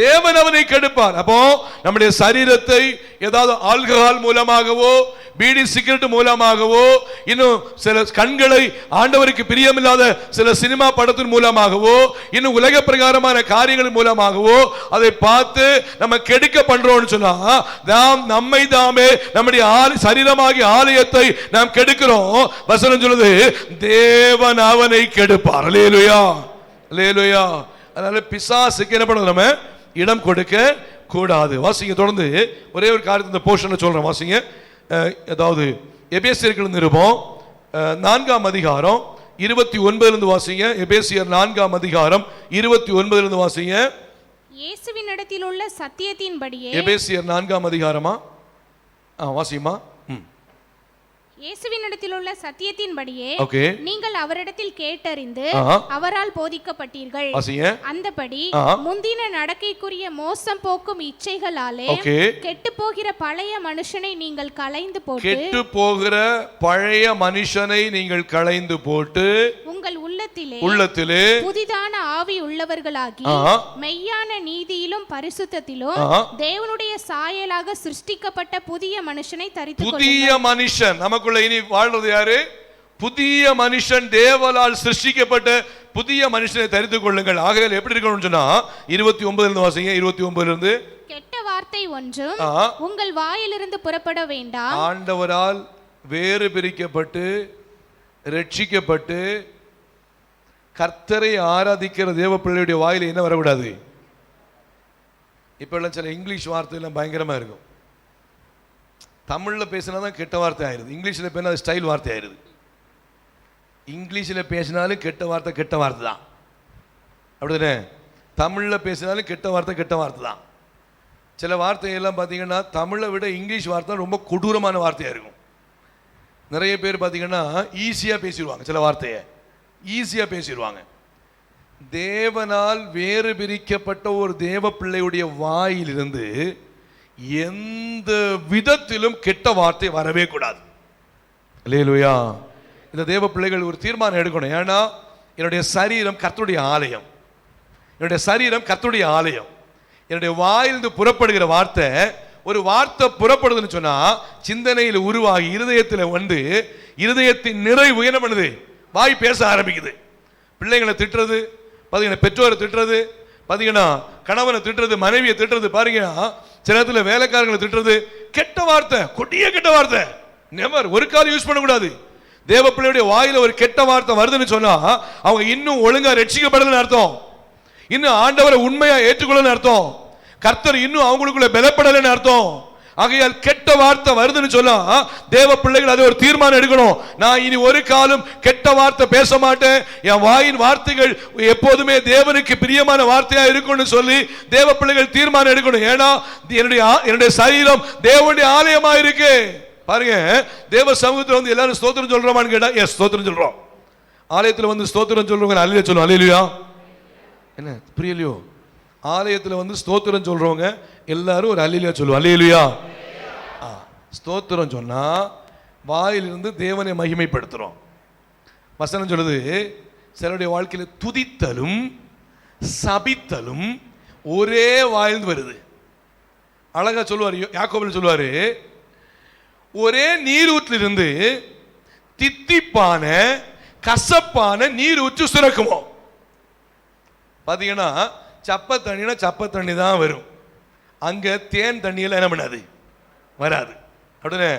Speaker 2: தேவன் அவனை கெடுப்பார். அப்போ நம்முடைய சரீரத்தை ஏதாவது ஆல்கஹால் மூலமாகவோ, பீடி சிகரெட் மூலமாகவோ, இன்னும் சில கண்களை ஆண்டவருக்கு பிரியமில்லாத சில சினிமா படத்தின் மூலமாகவோ, இன்னும் உலக பிரகாரமான காரியங்கள் மூலமாகவோ அதை பார்த்து நம்ம கெடுக்க பண்றோம்னு சொன்னா, நாம் நம்மை தாமே நம்முடைய சரீரமாகிய ஆலயத்தை நாம் கெடுக்கிறோம். வசனம் சொல்லுது, தேவன் அவனை கெடுப்பார். அல்லேலூயா, அல்லேலூயா. அதனால பிசாசுக்கு என்ன பண்ணணும், நம்ம இடம் கொடுக்க கூடாது. வாசிங்க தொடர்ந்து ஒரே ஒரு காரியத்தை இந்த போர்ஷன்ல சொல்றேன். வாசிங்க, அதாவது எபேசியர்கள் நிருபம் 4ஆம் அதிகாரம் 29 வாசிங்க. எபேசியர் 4ஆம் அதிகாரம் 29 வாசிங்க.
Speaker 3: இயேசுவினிடத்தில் உள்ள சத்தியத்தின்படியே.
Speaker 2: எபேசியர் 4ஆம் அதிகாரமா வாசிமா.
Speaker 3: இயேசுவினிடத்தில் உள்ள சத்தியத்தின்படியே நீங்கள் அவரிடத்தில் கேட்டறிந்து அவரால் போதிக்கப்பட்டீர்கள். அந்தபடி முந்தின நடக்கைக்குரிய மோசம் போக்கும் இச்சைகளாலே கெட்டு போகிற பழைய மனுஷனை நீங்கள் களைந்து போட்டு,
Speaker 2: கெட்டு போகிற பழைய மனுஷனை நீங்கள் களைந்து போட்டு,
Speaker 3: உங்கள் உள்ளத்திலே புதிதான ஆவி உள்ளவர்களாகி மெய்யான நீதியிலும் பரிசுத்தத்திலும் தேவனுடைய சாயலாக சிருஷ்டிக்கப்பட்ட புதிய மனுஷனை தரித்துக் கொள்ளுங்கள்.
Speaker 2: புதிய மனுஷன் நமக்குள்ள இனி வாழ்றது யாரு? புதிய மனுஷன், தேவனால் சிருஷ்டிக்கப்பட்ட புதிய மனுஷனை தரித்துக் கொள்ளுங்கள். ஆகையால் எப்படி இருக்கணும்னு சொன்னா 29 வாசிங்க. 29
Speaker 3: கெட்ட வார்த்தை ஒன்றும் உங்கள் வாயிலிருந்து புறப்பட வேண்டாம்.
Speaker 2: ஆண்டவரால் வேறு பிரிக்கப்பட்டு ரட்சிக்கப்பட்டு கர்த்தரை ஆராதிக்கிற தேவ பிள்ளையுடைய வாயில என்ன வரக்கூடாது? இப்ப எல்லாம் சில இங்கிலீஷ் வார்த்தை எல்லாம் பயங்கரமா இருக்கும். தமிழ்ல பேசினாதான் கெட்ட வார்த்தை ஆயிருது, இங்கிலீஷ்ல பேசினா அது ஸ்டைல் வார்த்தை ஆயிருது. இங்கிலீஷ்ல பேசினாலும் கெட்ட வார்த்தை தான், அப்படிதானே? தமிழ்ல பேசினாலும் கெட்ட வார்த்தை தான். சில வார்த்தையெல்லாம் பார்த்தீங்கன்னா தமிழை விட இங்கிலீஷ் வார்த்தை ரொம்ப கொடூரமான வார்த்தையா இருக்கும். நிறைய பேர் பார்த்தீங்கன்னா ஈஸியா பேசிடுவாங்க, சில வார்த்தையை ஈஸியா பேசிடுவாங்க. தேவனால் வேறு பிரிக்கப்பட்ட ஒரு தேவ பிள்ளையுடைய வாயிலிருந்து எந்த விதத்திலும் கெட்ட வார்த்தை வரவே கூடாது. அல்லேலூயா. இந்த தேவ பிள்ளைகள் ஒரு தீர்மானம் எடுக்கணும். ஏன்னா என்னுடைய சரீரம் கர்த்தருடைய ஆலயம், என்னுடைய சரீரம் கர்த்தருடைய ஆலயம். என்னுடைய வாயிலிருந்து புறப்படுகிற வார்த்தை, ஒரு வார்த்தை புறப்படுதுன்னு சொன்னா சிந்தனையில் உருவாகி இருதயத்தில் வந்து இருதயத்தின் நிறைவு என்ன பண்ணுது? வாய் பேச ஆரம்பிக்குது. பிள்ளைங்களை திட்டுறது பாத்தீங்கன்னா, பெற்றோரை திட்டுறது பாத்தீங்கன்னா, கணவனை திட்டுறது, மனைவியை திட்டுறது, பாருங்கன்னா சில இடத்துல வேலைக்காரங்களை திட்டுறது, கெட்ட வார்த்தை, கொடிய கெட்ட வார்த்தை. நெவர், ஒரு காலம் யூஸ் பண்ணக்கூடாது. தேவ பிள்ளையுடைய வாயில ஒரு கெட்ட வார்த்தை வருதுன்னு சொன்னா அவங்க இன்னும் ஒழுங்கா ரட்சிக்கப்படலன்னு அர்த்தம், இன்னும் ஆண்டவரை உண்மையா ஏற்றுக்கொள்ளன்னு அர்த்தம், கர்த்தர் இன்னும் அவங்களுக்குள்ள பலப்படலன்னு அர்த்தம். ஆகையால் கெட்ட வார்த்தை வருதுன்னு சொன்னா தேவ பிள்ளைகள் அது ஒரு தீர்மானம் எடுக்கணும். நான் இனி ஒரு காலம் கெட்ட வார்த்தை பேச மாட்டேன், என் வாயின் வார்த்தைகள் எப்போதுமே தேவனுக்கு பிரியமான வார்த்தையா இருக்கும்னு சொல்லி தேவ பிள்ளைகள் தீர்மானம் எடுக்கணும். ஏன்னா என்னுடைய சரீரம் தேவனுடைய ஆலயமா இருக்கு. பாருங்க, தேவ சமூகத்தில் வந்து எல்லாரும் ஸ்தோத்திரம் சொல்றோமான்னு கேட்டா எஸ் ஸ்தோத்திரம் சொல்றோம். ஆலயத்தில் வந்து ஸ்தோத்திரம் சொல்றவங்க அல்லேலூயா சொல்லுவோம். அல்லேலூயா என்ன புரியலையோ? ஆலயத்தில் வந்து ஸ்தோத்திரம் சொல்றவங்க எல்லாரும் ஒரு அல்லேலூயா சொல்லுவோம். அல்லேலூயா. ஸ்தோத்திரம் சொன்னா வாயிலிருந்து தேவனை மகிமைப்படுத்துறோம். வசனம் சொல்லுது, சிலருடைய வாழ்க்கையில் துதித்தலும் சபித்தலும் ஒரே வாயிலிருந்து வருது. அழகா சொல்லுவார், யாக்கோபு சொல்லுவாரு, ஒரே நீரூற்றிலிருந்து தித்திப்பான கசப்பான நீரூற்று சுரக்குமோ. பாத்தீங்கன்னா சப்ப தண்ணினா சப்ப தண்ணி தான் வரும், அங்க தேன் தண்ணியெல்லாம் என்ன பண்ணாது, வராது. அப்படின்னா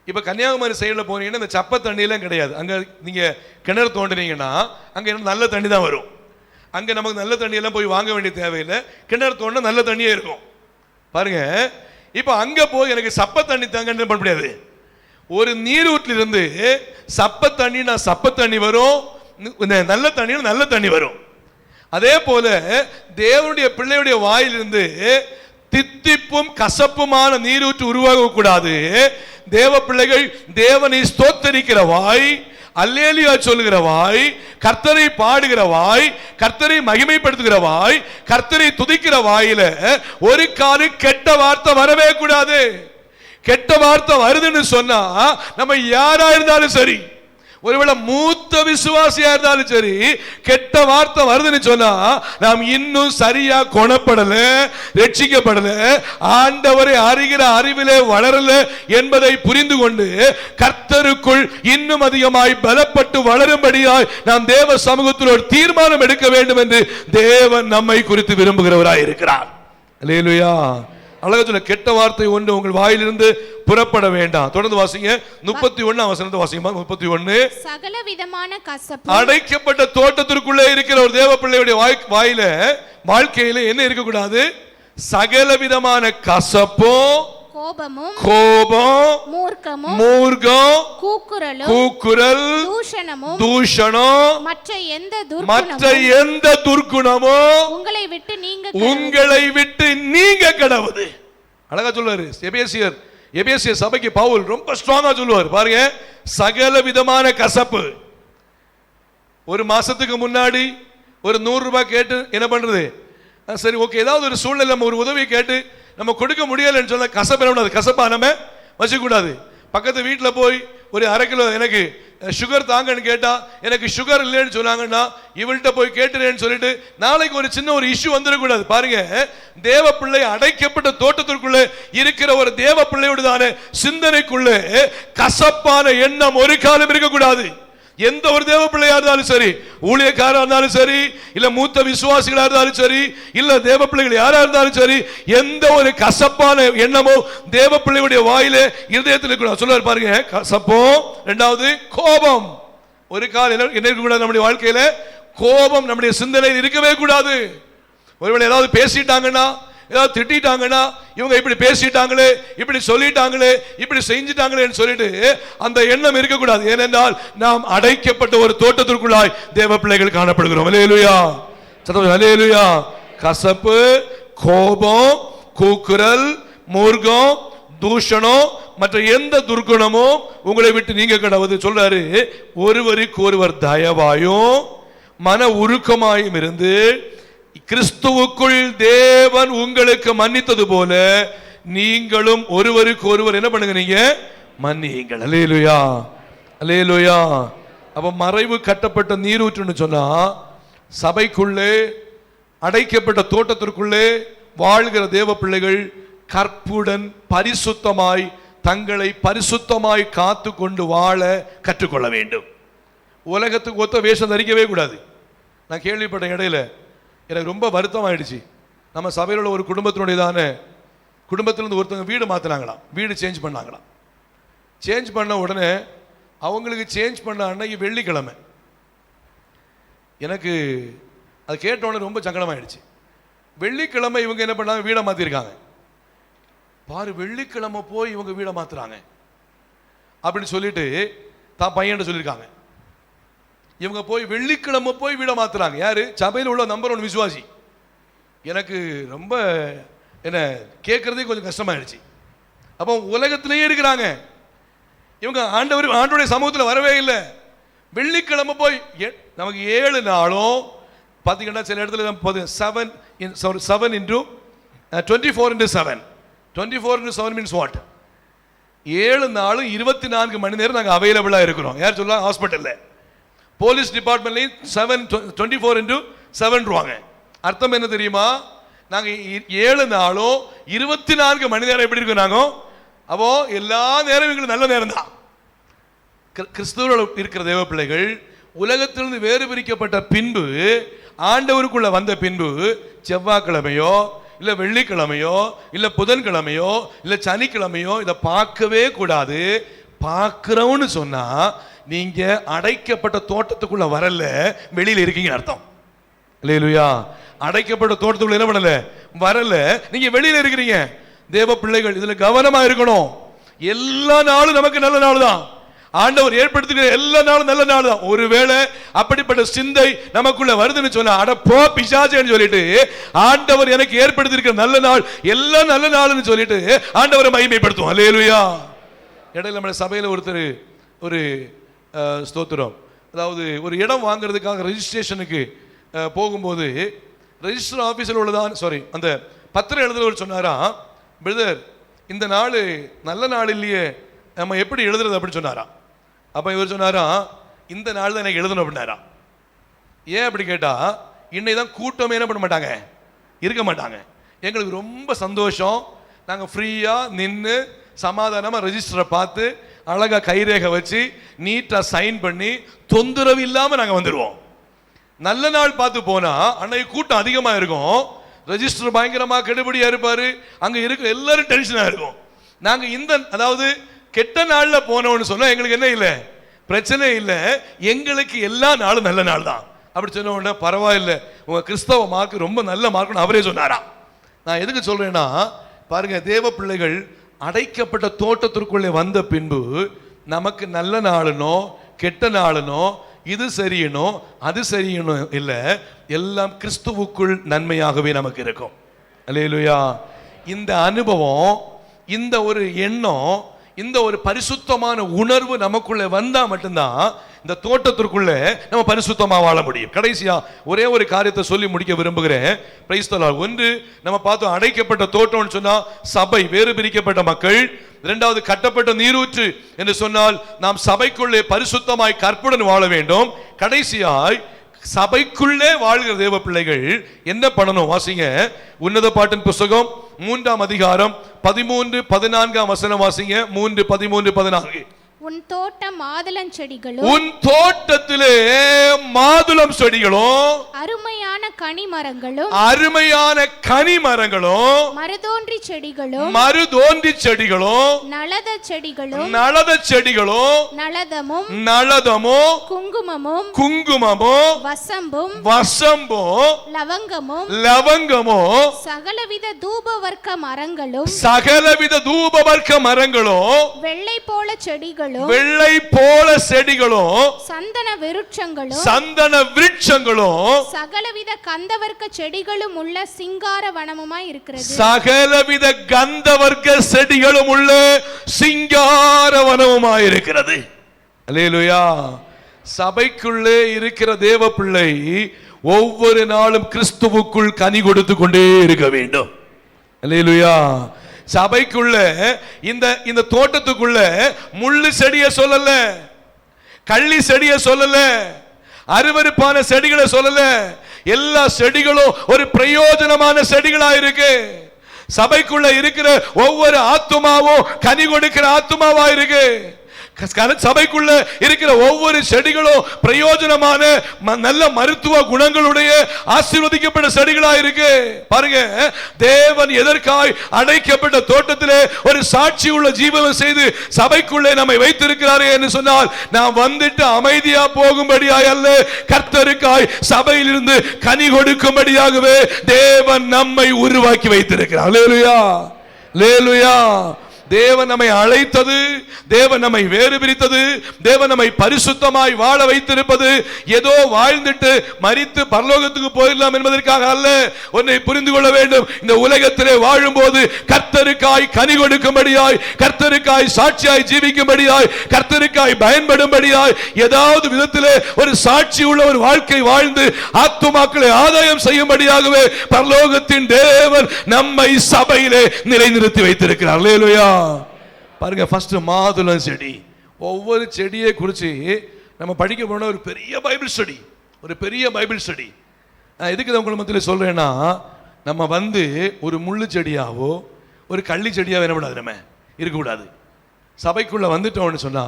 Speaker 2: இப்ப கன்னியாகுமரி சைடில் போனீங்கன்னா இந்த சப்ப தண்ணியெல்லாம் கிடையாது. அங்க நீங்க கிணறு தோண்டினீங்கன்னா அங்க நல்ல தண்ணி தான் வரும். அங்க நமக்கு நல்ல தண்ணியெல்லாம் போய் வாங்க வேண்டிய தேவையில்லை, கிணறு தோண்ட நல்ல தண்ணியே இருக்கும். பாருங்க, இப்ப அங்க போய் எனக்கு சப்ப தண்ணி தாங்கன்னு பண்ண முடியாது. ஒரு நீரூற்றிலிருந்து சப்ப தண்ணினா சப்ப தண்ணி வரும், நல்ல தண்ணினா நல்ல தண்ணி வரும். அதே போல தேவனுடைய பிள்ளையுடைய வாயிலிருந்து தித்திப்பும் கசப்புமான நீரூற்று உருவாக கூடாது. தேவ பிள்ளைகள் தேவனை ஸ்தோத்தரிக்கிற வாய், அல்லேலூயா சொல்லுகிற வாய், கர்த்தரை பாடுகிற வாய், கர்த்தரை மகிமைப்படுத்துகிற வாய், கர்த்தரை துதிக்கிற வாயில ஒரு காலம் கெட்ட வார்த்தை வரவே கூடாது. கெட்ட வார்த்தை வருதுன்னு சொன்னா நம்ம யாரா இருந்தாலும் சரி, ஒருவேளை மூத்த விசுவாசியா இருந்தாலும் சரி, கெட்ட வார்த்தை வருதுன்னு சொன்னா நாம் இன்னும் சரியா குணப்படல, ரட்சிக்கப்படல, ஆண்டவரை அறிகிற அறிவிலே வளரல என்பதை புரிந்து கொண்டு கர்த்தருக்குள் இன்னும் அதிகமாய் பலப்பட்டு வளரும்படியாய் நாம் தேவ சமூகத்தில் ஒரு தீர்மானம் எடுக்க வேண்டும் என்று தேவன் நம்மை குறித்து விரும்புகிறவராய் இருக்கிறார். அல்லேலூயா. அழகா சொல்ல, கெட்ட வார்த்தை ஒன்று உங்கள் வாயிலிருந்து புறப்பட வேண்டாம். தொடர்ந்து வாசிங்க, 31 வசனத்தை வாசிங்க. 31,
Speaker 3: சகல விதமான கசப்பு.
Speaker 2: அடைக்கப்பட்ட தோட்டத்திற்குள்ளே இருக்கிற ஒரு தேவ பிள்ளையுடைய வாயில வாழ்க்கையில என்ன இருக்கக்கூடாது? சகல விதமான கசப்பும்,
Speaker 3: கோபமும்,
Speaker 2: மூர்க்கம், கூக்குரல், தூஷணம், மற்ற எந்த துர்க்குணமோ உங்களை விட்டு நீங்க கடவுது. அழகா சொல்லுவாரு எபேசியர் சபைக்கு பவுல் ரொம்ப ஸ்ட்ராங்கா சொல்லுவார். பாருங்க, சகல விதமான கசப்பு. ஒரு மாசத்துக்கு முன்னாடி ஒரு 100 ரூபாய் கேட்டு என்ன பண்றது, சரி ஓகே, ஏதாவது ஒரு சூழ்நிலை நம்ம ஒரு உதவி கேட்டு நம்ம கொடுக்க முடியலன்னு சொல்ல கசப்பு கசப்பா நம்ம வச்சுக்கூடாது. பக்கத்து வீட்டில் போய் ஒரு 1/2 கிலோ எனக்கு சுகர் தாங்கன்னு கேட்டா எனக்கு சுகர் இல்லைன்னு சொன்னாங்கன்னா இவள்கிட்ட போய் கேட்டுறேன்னு சொல்லிட்டு நாளைக்கு ஒரு சின்ன ஒரு இஷ்யூ வந்துடக்கூடாது. பாருங்க, தேவ பிள்ளை அடைக்கப்பட்ட தோட்டத்திற்குள்ள இருக்கிற ஒரு தேவ பிள்ளையோடுதான சிந்தனைக்குள்ள கசப்பான எண்ணம் ஒரு காலம் இருக்கக்கூடாது. எந்த ஒரு தேவ பிள்ளையா இருந்தாலும் சரி, ஊழியக்காரா இருந்தாலும் சரி, இல்ல மூத்த விசுவாசிகளா இருந்தாலும் சரி, இல்ல தேவ பிள்ளைகள் யாரா இருந்தாலும் சரி, எந்த ஒரு கசப்பான எண்ணமோ தேவ பிள்ளையுடைய வாயிலே இருதயத்தில் இருக்கக்கூடாது. சொல்லுவார் பாருங்க, கசப்பம். 2வது கோபம். ஒரு கால் என்ன இருக்கக்கூடாது, நம்முடைய வாழ்க்கையில கோபம் நம்முடைய சிந்தனையில் இருக்கவே கூடாது. ஒருவேளை ஏதாவது பேசிட்டாங்கன்னா, ஏதாவது திட்டாங்கன்னா, இவங்க இப்படி பேசிட்டாங்களே, இப்படி சொல்லிட்டாங்களே, இப்படி செஞ்சிட்டாங்களேன்னு சொல்லிட்டு அந்த எண்ணம் இருக்கக்கூடாது. ஏனென்றால் நாம் அடைக்கப்பட்ட ஒரு தோட்டத்திற்குள்ளாய் தேவ பிள்ளைகள் காணப்படுகிறோம். அல்லேலூயா. அல்லேலூயா. கசப்பு, கோபம், கூக்குரல், மூர்க்கம், தூஷணம், மற்ற எந்த துர்க்குணமும் உங்களை விட்டு நீங்க கடவுது. சொல்றாரு, ஒருவருக்கு ஒருவர் தயவாயும் மன உருக்கமாயும் இருந்து கிறிஸ்துவுக்குள் தேவன் உங்களுக்கு மன்னித்தது போல நீங்களும் ஒருவருக்கு ஒருவர் என்ன பண்ணுங்க, நீங்க மன்னியுங்கள். அல்லேலூயா. அல்லேலூயா. அப்ப மறைவு கட்டப்பட்ட நீரூற்றுன்னு சொன்னா சபைக்குள்ளே அடைக்கப்பட்ட தோட்டத்திற்குள்ளே வாழ்கிற தேவ பிள்ளைகள் கற்புடன் பரிசுத்தமாய் தங்களை பரிசுத்தமாய் காத்து கொண்டு வாழ கற்றுக்கொள்ள வேண்டும். உலகத்துக்கு ஒத்த வேஷம் தரிக்கவே கூடாது. நான் கேள்விப்பட்ட இடையில எனக்கு ரொம்ப வருத்தம் ஆயிடுச்சு. நம்ம சபையில் உள்ள ஒரு குடும்பத்தினுடையதான குடும்பத்திலிருந்து ஒருத்தவங்க வீடு மாற்றினாங்களாம், வீடு சேஞ்ச் பண்ணாங்களாம். சேஞ்ச் பண்ண உடனே அவங்களுக்கு சேஞ்ச் பண்ண அன்னைக்கு வெள்ளிக்கிழமை. எனக்கு அது கேட்ட உடனே ரொம்ப சங்கடமாயிடுச்சு. வெள்ளிக்கிழமை இவங்க என்ன பண்ணாங்க, வீடை மாற்றிருக்காங்க. பாரு, வெள்ளிக்கிழமை போய் இவங்க வீடை மாற்றுறாங்க அப்படின்னு சொல்லிட்டு தான் பையன் சொல்லியிருக்காங்க. இவங்க போய் வெள்ளிக்கிழமை போய் வீடை மாத்துறாங்க. யாரு? சபையில் உள்ள நம்பர் 1 விசுவாசி. எனக்கு ரொம்ப என்ன கேட்கறதே கொஞ்சம் கஷ்டமாயிடுச்சு. அப்போ உலகத்திலேயே இருக்கிறாங்க, இவங்க ஆண்டவருடைய சமூகத்தில் வரவே இல்லை. வெள்ளிக்கிழமை போய் நமக்கு 7 நாளும் பார்த்தீங்கன்னா சில இடத்துல 7 into 24 into 7. 24 into 7 means what? 7 நாளும் 24 மணி நேரம் நாங்கள் அவைலபிளா இருக்கிறோம். யார் சொல்லலாம்? ஹாஸ்பிட்டல்ல, போலீஸ் டிபார்ட்மெண்ட்லையும் 24 into 7 அர்த்தம் என்ன தெரியுமா? நாங்க 7 நாளும் 24 மணி நேரம் எப்படி இருக்கோம் நாங்க? அப்போ எல்லா நேரம் எங்களுக்கு நல்ல நேரம் தான். கிறிஸ்துவோடு இருக்கிற தேவ பிள்ளைகள் உலகத்திலிருந்து வேறு பிரிக்கப்பட்ட பின்பு, ஆண்டவருக்குள்ள வந்த பின்பு, செவ்வாய்க்கிழமையோ இல்ல வெள்ளிக்கிழமையோ இல்ல புதன்கிழமையோ இல்ல சனிக்கிழமையோ இதை பார்க்கவே கூடாது. பார்க்கிறோம்னு சொன்னா நீங்க அடைக்கப்பட்ட தோட்டத்துக்குள்ள வரல, வெளியில இருக்கீங்க அர்த்தம். அல்லேலூயா. அடைக்கப்பட்ட தோட்டத்துக்குள்ள என்ன பண்ணல? வரல, நீங்க வெளியில இருக்கிறீங்க. தேவ பிள்ளைகள் இதுல கவனமா இருக்கணும். எல்லா நாளும் நமக்கு நல்ல நாள் தான். ஆண்டவர் ஏற்படுத்துகிற எல்லா நாளும் நல்ல நாள் தான். ஒருவேளை அப்படிப்பட்ட சிந்தை நமக்குள்ள வருதுன்னு சொன்னா, அட போ பிசாசேன்னு சொல்லிட்டு, ஆண்டவர் எனக்கு ஏற்படுத்தியிருக்கிற நல்ல நாள் எல்லாம் நல்ல நாள்னு சொல்லிட்டு ஆண்டவரை மகிமைப்படுத்துவோம். அல்லேலூயா. இடையில நம்ம சபையில ஒருத்தர் ஒரு ஸ்தோத்திரம், அதாவது ஒரு இடம் வாங்குறதுக்காக ரெஜிஸ்ட்ரேஷனுக்கு போகும்போது ரெஜிஸ்டர் ஆபீஸில் உள்ளதான் அந்த பத்திரம் எழுதுறவர் சொன்னாரா, பிரதர் இந்த நாள் நல்ல நாள் இல்லையே, நம்ம எப்படி எழுதுறது அப்படின்னு சொன்னாரா. அப்ப இவர் சொன்னாரா, இந்த நாள் தான் எனக்கு எழுதணும் அப்படின்னாரா. ஏன் அப்படி கேட்டா, இன்னைக்கு கூட்டமே என்ன பண்ண மாட்டாங்க, இருக்க மாட்டாங்க. எங்களுக்கு ரொம்ப சந்தோஷம், நாங்கள் ஃப்ரீயா நின்று சமாதானமா ரெஜிஸ்டரை பார்த்து அழகா கைரேகை வச்சு நீட்டா சைன் பண்ணி தொந்தரவு இல்லாம நாங்க வந்துடுவோம். நல்ல நாள் பார்த்து போனா அன்னைக்கு கூட்டம் அதிகமா இருக்கும், ரெஜிஸ்டர் பயங்கரமா கெடுபடியா இருப்பாரு, அங்க இருக்க எல்லாரும் டென்ஷனா இருக்கும். நாங்க அதாவது கெட்ட நாள்ல போனோம்னு சொன்னா எங்களுக்கு என்ன இல்லை, பிரச்சனை இல்லை, எங்களுக்கு எல்லா நாளும் நல்ல நாள் தான். அப்படி சொன்ன உடனே பரவாயில்ல, உங்க கிறிஸ்தவ மார்க் ரொம்ப நல்ல மார்க்னு அவரே சொன்னாரா. நான் எதுக்கு சொல்றேன்னா, பாருங்க, தேவ பிள்ளைகள் அடைக்கப்பட்ட தோட்டத்திற்குள்ளே வந்த பின்பு நமக்கு நல்ல நாளுனோ கெட்ட நாளுனோ இது சரியனோ அது சரியனோ இல்லை, எல்லாம் கிறிஸ்துவுக்குள் நன்மையாகவே நமக்கு இருக்கும். அல்லேலூயா. இந்த அனுபவம், இந்த ஒரு எண்ணம், இந்த ஒரு பரிசுத்தமான உணர்வு நமக்குள்ள வந்தா மட்டும்தான் இந்த தோட்டத்திற்குள்ள நம்ம பரிசுத்தமா வாழ முடியும். கடைசியா ஒரே ஒரு காரியத்தை சொல்லி முடிக்க விரும்புகிறேன். Price the Lord. ஒன்று, நம்ம பார்த்தோம் அடைக்கப்பட்ட தோட்டம்னு சொன்னா சபை, வேறு பிரிக்கப்பட்ட மக்கள். இரண்டாவது, கட்டப்பட்ட நீரூற்று என்று சொன்னால் நாம் சபைக்குள்ளே பரிசுத்தமாய் கற்புடன் வாழ வேண்டும். கடைசியாய் சபைக்குள்ளே வாழ்கிற தேவ பிள்ளைகள் என்ன பண்ணணும்? வாசிங்க, உன்னத பாட்டின் புஸ்தகம் 3ஆம் அதிகாரம் 13-14 வசனம் வாசிங்க. 3:13-14.
Speaker 3: உன் தோட்டம் மாதுளம் செடிகளும்,
Speaker 2: உன் தோட்டத்திலே மாதுளம் செடிகளும்,
Speaker 3: அருமையான கனிமரங்களும்,
Speaker 2: அருமையான கனிமரங்களும்,
Speaker 3: மருதோன்றி செடிகளும்,
Speaker 2: மருதோன்றி செடிகளும்,
Speaker 3: நளத செடிகளும்,
Speaker 2: நளத செடிகளும்,
Speaker 3: நளதமும்,
Speaker 2: நளதமும்,
Speaker 3: குங்குமமும்,
Speaker 2: குங்குமமும்,
Speaker 3: வசம்பும்,
Speaker 2: வசம்பும்,
Speaker 3: லவங்கமும்,
Speaker 2: லவங்கமும்,
Speaker 3: சகலவித தூபவர்க்க மரங்களும்,
Speaker 2: சகலவித தூபவர்க்க மரங்களும்,
Speaker 3: வெள்ளை போல செடிகளும்,
Speaker 2: வெள்ளை போல செடிகளும்,
Speaker 3: சந்தன விருட்சங்களும்,
Speaker 2: சந்தன விருட்சங்களும்,
Speaker 3: சகலவித கந்தவர்க்க செடிகளும் உள்ள சிங்கார வனமுமாய் இருக்கிறது.
Speaker 2: சகலவித கந்தவர்க்க செடிகளும் உள்ள சிங்கார வனமுமாய் இருக்கிறது. அல்லேலூயா. சபைக்குள்ளே இருக்கிற தேவ பிள்ளை ஒவ்வொரு நாளும் கிறிஸ்துவுக்குள் கனி கொடுத்து கொண்டே இருக்க வேண்டும். அல்லேலூயா. சபைக்குள்ள இந்த தோட்டத்துக்குள்ள முள்ளு செடிய சொல்லல, கள்ளி செடிய சொல்லல, அருவருப்பான செடிகளை சொல்லல. எல்லா செடிகளும் ஒரு பிரயோஜனமான செடிகளா இருக்கு. சபைக்குள்ள இருக்கிற ஒவ்வொரு ஆத்துமாவும் கனி கொடுக்கிற ஆத்துமாவா இருக்கு. சபைக்குள்ள இருக்கிற ஒவ்வொரு செடிகளும் பிரயோஜனமான நல்ல மருத்துவ குணங்களுடைய ஆசீர்வதிக்கப்பட்ட செடிகளா இருக்கு. பாருங்க, தேவன் எதற்காய் அடைக்கப்பட்ட தோட்டத்திலே ஒரு சாட்சி உள்ள ஜீவனம் செய்து சபைக்குள்ளே நம்மை வைத்திருக்கிறாரே என்று சொன்னால், நாம் வந்துட்டு அமைதியா போகும்படியாய் அல்ல, கர்த்தருக்காய் சபையிலிருந்து கனி கொடுக்கும்படியாகவே தேவன் நம்மை உருவாக்கி வைத்திருக்கிறார். அல்லேலூயா, அல்லேலூயா. தேவன் நம்மை அழைத்தது, தேவன் நம்மை வேறு பிரித்தது, தேவன் நம்மை பரிசுத்தமாய் வாழ வைத்திருப்பது ஏதோ வாழ்ந்துட்டு மரித்து பரலோகத்துக்கு போயிடலாம் என்பதற்காக அல்ல. ஒன்றை புரிந்து கொள்ள வேண்டும். இந்த உலகத்திலே வாழும்போது கர்த்தருக்காய் கனி கொடுக்கும்படியாய், கர்த்தருக்காய் சாட்சியாய் ஜீவிக்கும்படியாய், கர்த்தருக்காய் பயன்படும்படியாய் ஏதாவது விதத்திலே ஒரு சாட்சி உள்ள ஒரு வாழ்க்கை வாழ்ந்து ஆத்துமாக்களை ஆதாயம் செய்யும்படியாகவே பரலோகத்தின் தேவன் நம்மை சபையிலே நிலைநிறுத்தி வைத்திருக்கிறார். அல்லேலூயா. பாருங்க, ஃபர்ஸ்ட் மாதுளம் செடி. ஒவ்வொரு செடியை குறித்து நம்ம படிக்க போன ஒரு பெரிய பைபிள் ஸ்டடி, ஒரு பெரிய பைபிள் ஸ்டடி. எதுக்கு உங்களை மத்தியில் சொல்றேன்னா, நம்ம வந்து ஒரு முள்ளு செடியாவோ ஒரு கள்ளி செடியாவோ என்ன பண்ணாது, நம்ம இருக்கக்கூடாது. சபைக்குள்ள வந்துட்டோம்னு சொன்னா,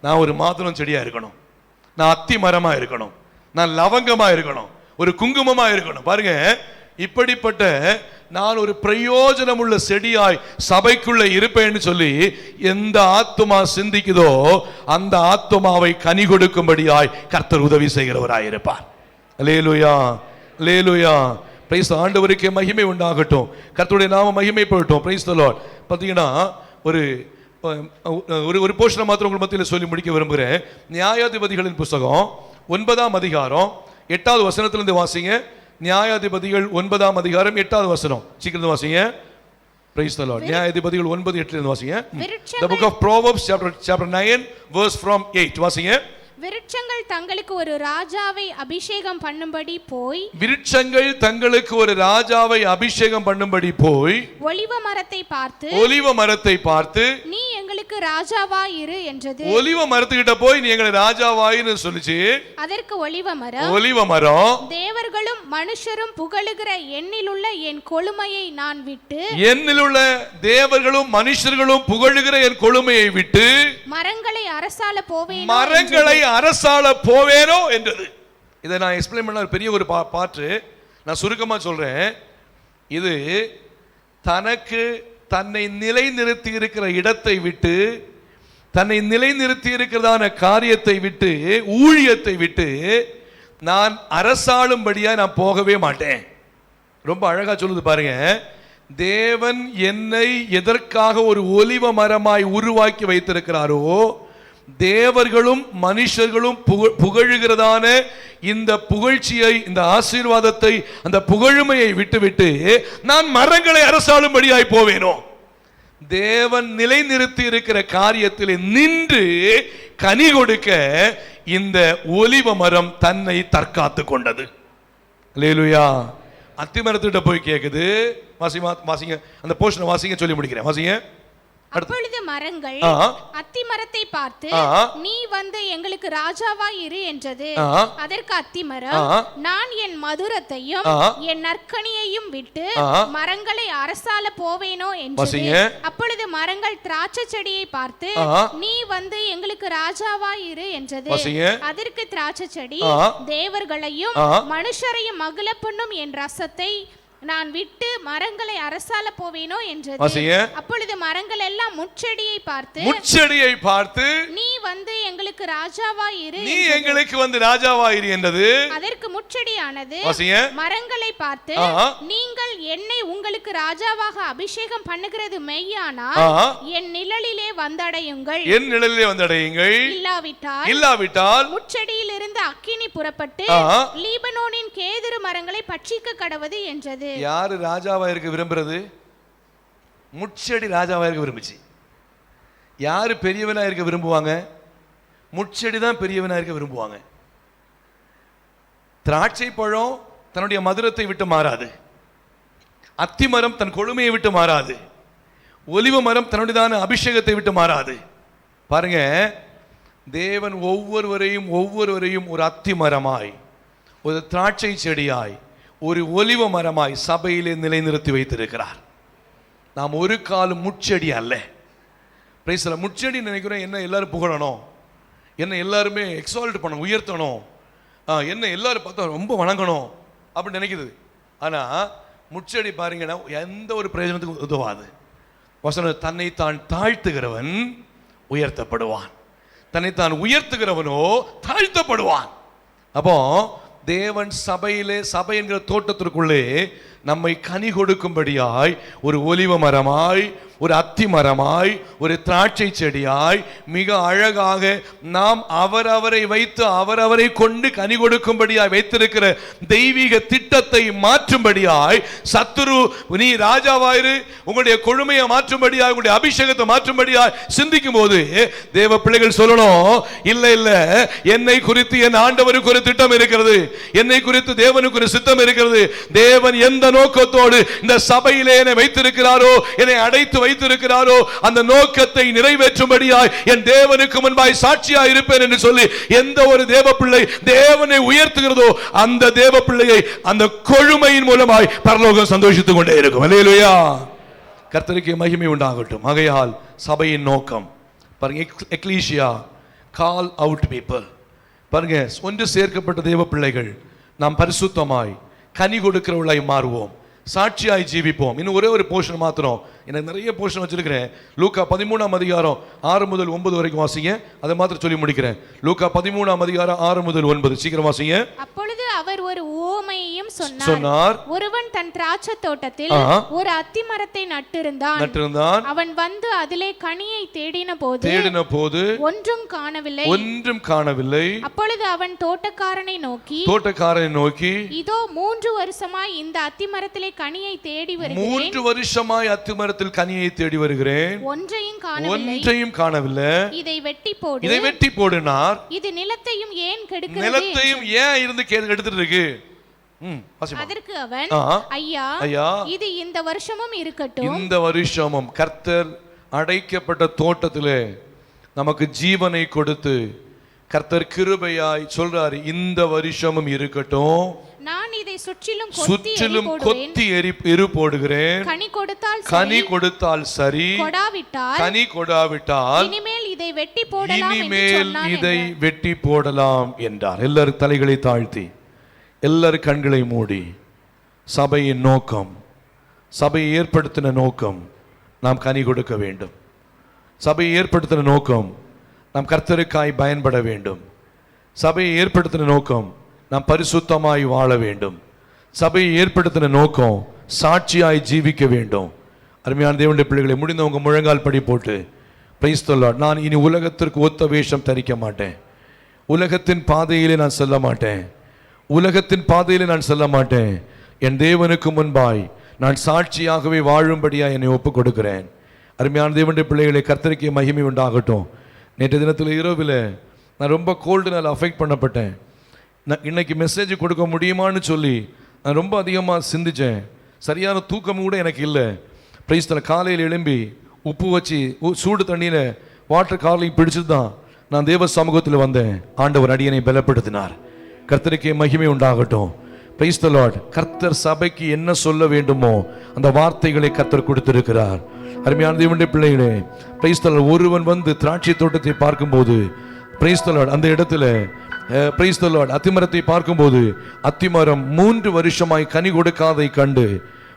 Speaker 2: நான் ஒரு மாதுளம் செடியா இருக்கணும், நான் அத்தி மரமா இருக்கணும், நான் லவங்கமா இருக்கணும், ஒரு குங்குமமா இருக்கணும். பாருங்க, இப்படிப்பட்ட நான் ஒரு பிரயோஜனம் உள்ள செடியாய் சபைக்குள்ள இருப்பேன்னு சொல்லி எந்த ஆத்துமா சிந்திக்குதோ அந்த ஆத்துமாவை கனி கொடுக்கும்படியாய் கர்த்தர் உதவி செய்கிறவராய் இருப்பார். அல்லேலூயா, அல்லேலூயா. பிரைஸ் ஆண்டவருக்கே மகிமை உண்டாகட்டும், கர்த்தருடைய நாம மகிமை போகட்டும். Price the Lord. பாத்தீங்கன்னா ஒரு ஒரு போர்ஷனை மாத்திரம் உங்கள் மத்தியில் சொல்லி முடிக்க விரும்புகிறேன். நியாயாதிபதிகளின் புஸ்தகம் 9ஆம் அதிகாரம் 8வது வசனத்திலிருந்து வாசிங்க. நியாயாதிபதிகள் 9ஆம் அதிகாரம் 8வது வசனம். சீக்கிரம் வாசிங்க. Praise the Lord. நியாயாதிபதிகள் 9:8 இருந்து வாசிங்க. The book of Proverbs chapter 9 verse from 8 வாசிங்க.
Speaker 3: விருட்சங்கள் தங்களுக்கு ஒரு ராஜாவை அபிஷேகம் பண்ணும்படி போய்,
Speaker 2: விருட்சங்கள் தங்களுக்கு ஒரு ராஜாவை அபிஷேகம் பண்ணும்படி போய்,
Speaker 3: ஒலிவ மரத்தை பார்த்து,
Speaker 2: ஒலிவ மரத்தை பார்த்து,
Speaker 3: நீ எங்களுக்கு ராஜாவா இரு என்றது.
Speaker 2: ஒலிவ மரத்துக்கிட்ட போய் நீ எங்களை ராஜாவாயின்னு சொல்லிச்சு.
Speaker 3: அதற்கு ஒலிவ மரம்,
Speaker 2: ஒலிவ மரம்,
Speaker 3: தேவர்களும் மனுஷரும் புகழுகிற என்னிலுள்ள என் கொழுமையை நான் விட்டு,
Speaker 2: என்னிலுள்ள தேவர்களும் மனுஷர்களும் புகழுகிற என் கொழுமையை விட்டு
Speaker 3: மரங்களை அரசால போவேன்,
Speaker 2: மரங்களை அரசால போவேனோ என்றது. இதை நான் எக்ஸ்பிளைன் பண்ண பெரிய ஒரு பாட்டு, நான் சுருக்கமா சொல்றேன். இது தனக்கு தன்னை நிலைநிறுத்தி இருக்கிற இடத்தை விட்டு, தன்னை நிலைநிறுத்தி இருக்கிறதான காரியத்தை விட்டு, ஊழியத்தை விட்டு நான் அரசாளும்படியா நான் போகவே மாட்டேன். ரொம்ப அழகா சொல்லுது பாருங்க. தேவன் என்னை எதற்காக ஒரு ஒலிவ மரமாய் உருவாக்கி வைத்திருக்கிறாரோ, தேவர்களும் மனுஷர்களும் புகழுகிறதான இந்த புகழ்ச்சியை, இந்த ஆசீர்வாதத்தை, அந்த புகழுமையை விட்டுவிட்டு நான் மரங்களை அரசாளும்படியாய் போவேனோ? தேவன் நிலைநிறுத்தி இருக்கிற காரியத்தில் நின்று கனி கொடுக்க இந்த ஒலிவ மரம் தன்னை தற்காத்து கொண்டது. அல்லேலூயா. அத்திமரத்திட்ட போய் கேக்குது. வாசிங்க, அந்த போர்ஷனை வாசிங்க, சொல்லி முடிக்கிறேன். வாசிங்க.
Speaker 3: அப்பொழுது மரங்கள் அத்தி மரத்தை பார்த்து, நீ வந்து எங்களுக்கு ராஜாவா இரு என்றது. அதற்கு அத்தி மரம், நான் என் மதுரத்தையும் என் நற்கனியையும் விட்டு மரங்களை அரசால போவேனோ என்றது. அப்பொழுது மரங்கள் திராட்சை செடியை பார்த்து, நீ வந்து எங்களுக்கு ராஜாவா இரு என்றது. அதற்கு திராட்சை செடி, தேவர்களையும் மனுஷரையும் மகிழ பண்ணும் என் ரசத்தை நான் விட்டு மரங்களை அரசால போவேனோ என்றது. அப்பொழுது மரங்கள் எல்லாம் முட்செடியை பார்த்து, நீ வந்து எங்களுக்கு ராஜாவா இரு,
Speaker 2: நீ எங்களுக்கு வந்து ராஜாவா இரு என்றது.
Speaker 3: அதற்கு முட்செடியானது மரங்களை பார்த்து, நீங்கள் என்னை உங்களுக்கு ராஜாவாக அபிஷேகம் பண்ணுகிறது மெய்யானா என் நிழலிலே வந்தடையுங்கள்,
Speaker 2: என் நிழலிலே வந்தடையுங்கள். இல்லாவிட்டால்
Speaker 3: முட்செடியில் இருந்து அக்கினி புறப்பட்டு லீபனோனின் கேதுரு மரங்களை பட்சிக்க கடவது என்றது.
Speaker 2: யாரு ராஜாவா இருக்க விரும்புறது? முட்செடி ராஜாவா இருக்க விரும்புச்சு. யாரு பெரியவனா இருக்க விரும்புவாங்க? முட்செடி தான் பெரியவனா இருக்க விரும்புவாங்க. திராட்சை பழம் தன்னுடைய மதுரத்தை விட்டு மாறாது, அத்தி மரம் தன் கொழுமையை விட்டு மாறாது, ஒலிவ மரம் தன்னுடையதான அபிஷேகத்தை விட்டு மாறாது. பாருங்க, தேவன் ஒவ்வொருவரையும் ஒரு அத்தி மரமாய், ஒரு திராட்சை செடியாய், ஒரு ஒலிவ மரமாய் சபையிலே நிலைநிறுத்தி வைத்திருக்கிறார். நாம் ஒரு காலம் முட்செடி அல்ல. பிரைஸ்ல முட்செடி நினைக்கிறோம், என்ன எல்லாரும் புகழணும், என்ன எல்லாருமே எக்ஸால்ட் பண்ணணும், உயர்த்தணும், என்ன எல்லாரும் பார்த்தா ரொம்ப வணங்கணும் அப்படின்னு நினைக்குது. ஆனா முட்செடி பாருங்கன்னா எந்த ஒரு பிரயோஜனத்துக்கும் உதவாது. வசனம், தன்னை தான் தாழ்த்துகிறவன் உயர்த்தப்படுவான், தன்னை தான் உயர்த்துகிறவனோ தாழ்த்தப்படுவான். அப்போ தேவன் சபையிலே, சபை என்கிற தோட்டத்திற்குள்ளே நம்மை கனி கொடுக்கும்படியாய் ஒரு ஒலிவ மரமாய்,
Speaker 1: ஒரு அத்தி மரமாய், ஒரு திராட்சை செடியாய், மிக அழகாக நாம் அவரவரை வைத்து அவரவரை கொண்டு கனி கொடுக்கும்படியாய் வைத்திருக்கிற தெய்வீக திட்டத்தை மாற்றும்படியாய் சத்துரு, நீ ராஜாவாயிரு, உங்களுடைய கொழுமையை மாற்றும்படியாய், உங்களுடைய அபிஷேகத்தை மாற்றும்படியாய் சிந்திக்கும் போது தேவ பிள்ளைகள் சொல்லணும், இல்ல இல்ல, என்னை குறித்து என் ஆண்டவருக்கு ஒரு திட்டம் இருக்கிறது, என்னை குறித்து தேவனுக்கு ஒரு சித்தம் இருக்கிறது. தேவன் எந்த நோக்கத்தோடு இந்த சபையிலே என்னை வைத்திருக்கிறாரோ, என்னை அடைத்து வைத்திருக்கிறாரோ, அந்த நோக்கத்தை நிறைவேற்றும்படியாய் என் தேவனுக்கு முன்பாய் சாட்சியாய் இருப்பேன் என்று சொல்லி எந்த ஒரு தேவ பிள்ளை தேவனை உயர்த்துகிறதோ அந்த தேவ பிள்ளையை அந்த கொழுமையின் மூலமாய் பரலோகம் சந்தோஷித்துக் கொண்டே இருக்கும். அல்லேலூயா. கர்த்தருக்கு மகிமை உண்டாகட்டும். ஆகையால் சபையின் நோக்கம் பாருங்க, எக்லீசியா, கால் அவுட் பீப்பிள். பாருங்க, ஒன்று சேர்க்கப்பட்ட தேவ பிள்ளைகள் நாம் பரிசுத்தமாய் கனி கொடுக்கிறவர்களாய் மாறுவோம், சாட்சியாய் ஜீவிப்போம். இன்னும் ஒரே ஒரு போர்ஷன் மாத்திரம், எனக்கு நிறைய போர்ஷன் வச்சிருக்கிறேன். லூக்கா 13ஆம் அதிகாரம் 6 முதல் 9 வரைக்கும் வாசிங்க. அதை மாத்திரம் சொல்லி முடிக்கிறேன். லூக்கா 13ஆம் அதிகாரம் 6 முதல் 9 சீக்கிரம் வாசிங்க.
Speaker 3: அப்பொழுது அவர் ஒரு உவமையையும் சொன்னார். ஒருவன் தன் திராட்சை தோட்டத்தில் ஒரு அத்தி மரத்தை நட்டிருந்தான். அவன் வந்து அதிலே கனியை தேடின போது ஒன்றும் காணவில்லை. அப்பொழுது அவன் தோட்டக்காரனை நோக்கி, இதோ 3 வருஷமாய் இந்த அத்தி மரத்திலே கனியை தேடி வருகிறேன்.
Speaker 1: 3 வருஷமாய் அத்தி மரத்தில் கனியை தேடி வருகிறேன், ஒன்றையும் காணவில்லை. இதை வெட்டி போடுனார்.
Speaker 3: இது நிலத்தையும் ஏன் கெடுக்கிறது?
Speaker 1: நிலத்தையும் ஏன் இருந்து எடுத்துட்டு இருக்கு?
Speaker 3: அதற்கு அவன், ஐயா, இது இந்த வருஷமும் இருக்கட்டும்.
Speaker 1: இந்த வருஷமும் கர்த்தர் அடைக்கப்பட்ட தோட்டத்திலே நமக்கு ஜீவனை கொடுத்து கர்த்தர் கிருபையாய் சொல்றாரு, இந்த வருஷமும் இருக்கட்டும்.
Speaker 3: நான் இதை சுற்றிலும்
Speaker 1: கொத்தி எரு போடுகிறேன். கனி கொடுத்தால் சரி, கனி கொடாவிட்டால்
Speaker 3: இனிமேல் இதை
Speaker 1: வெட்டி போடலாம் என்றார். எல்லாரும் தலைகளை தாழ்த்தி, எல்லாரும் கண்களை மூடி, சபையின் நோக்கம், சபையை ஏற்படுத்தின நோக்கம் நாம் கனி கொடுக்க வேண்டும். சபையை ஏற்படுத்தின நோக்கம் நாம் கர்த்தருக்காய் பயன்பட வேண்டும். சபையை ஏற்படுத்தின நோக்கம் நாம் பரிசுத்தமாய் வாழ வேண்டும். சபையை ஏற்படுத்தின நோக்கம் சாட்சியாய் ஜீவிக்க வேண்டும். அருமையான தேவனுடைய பிள்ளைகளை, முடிந்தவங்க முழங்கால் படி போட்டு பிரைஸ் தி லார்ட். நான் இனி உலகத்திற்கு ஒத்த வேஷம் தரிக்க மாட்டேன், உலகத்தின் பாதையிலே நான் செல்ல மாட்டேன், உலகத்தின் பாதையிலே நான் செல்ல மாட்டேன். என் தேவனுக்கு முன்பாய் நான் சாட்சியாகவே வாழும்படியாக என்னை ஒப்புக் கொடுக்கிறேன். அருமையான தேவனுடைய பிள்ளைகளை, கர்த்தருக்கு மகிமை உண்டாகட்டும். நேற்று தினத்தில் இரவில் நான் ரொம்ப கோல்டுனால் அஃபெக்ட் பண்ணப்பட்டேன். நான் இன்னைக்கு மெசேஜ் கொடுக்க முடியுமான்னு சொல்லி நான் ரொம்ப அதிகமாக சிந்தித்தேன். சரியான தூக்கம் கூட எனக்கு இல்லை. பிரைஸ்தல காலையில் எழும்பி உப்பு வச்சு சூடு தண்ணியில் வாட்டர் காலையும் பிடிச்சிட்டு தான் நான் தேவ சமூகத்தில் வந்தேன். ஆண்டவர் அடியனை பலப்படுத்தினார். கர்த்தருக்கே மகிமை உண்டாகட்டும். Price the Lord. கர்த்தர் சபைக்கு என்ன சொல்ல வேண்டுமோ அந்த வார்த்தைகளை கர்த்தர் கொடுத்திருக்கிறார். அருமையான தேவனுடைய பிள்ளைகளே, பிரைஸ் தி லார்ட். ஒருவன் வந்து திராட்சை தோட்டத்தை பார்க்கும்போது, பிரைஸ் தி லார்ட், அந்த இடத்துல பிரைஸ் தி லார்ட், அத்திமரத்தை பார்க்கும்போது அத்திமரம் 3 வருஷமாய் கனி கொடுக்காதை கண்டு,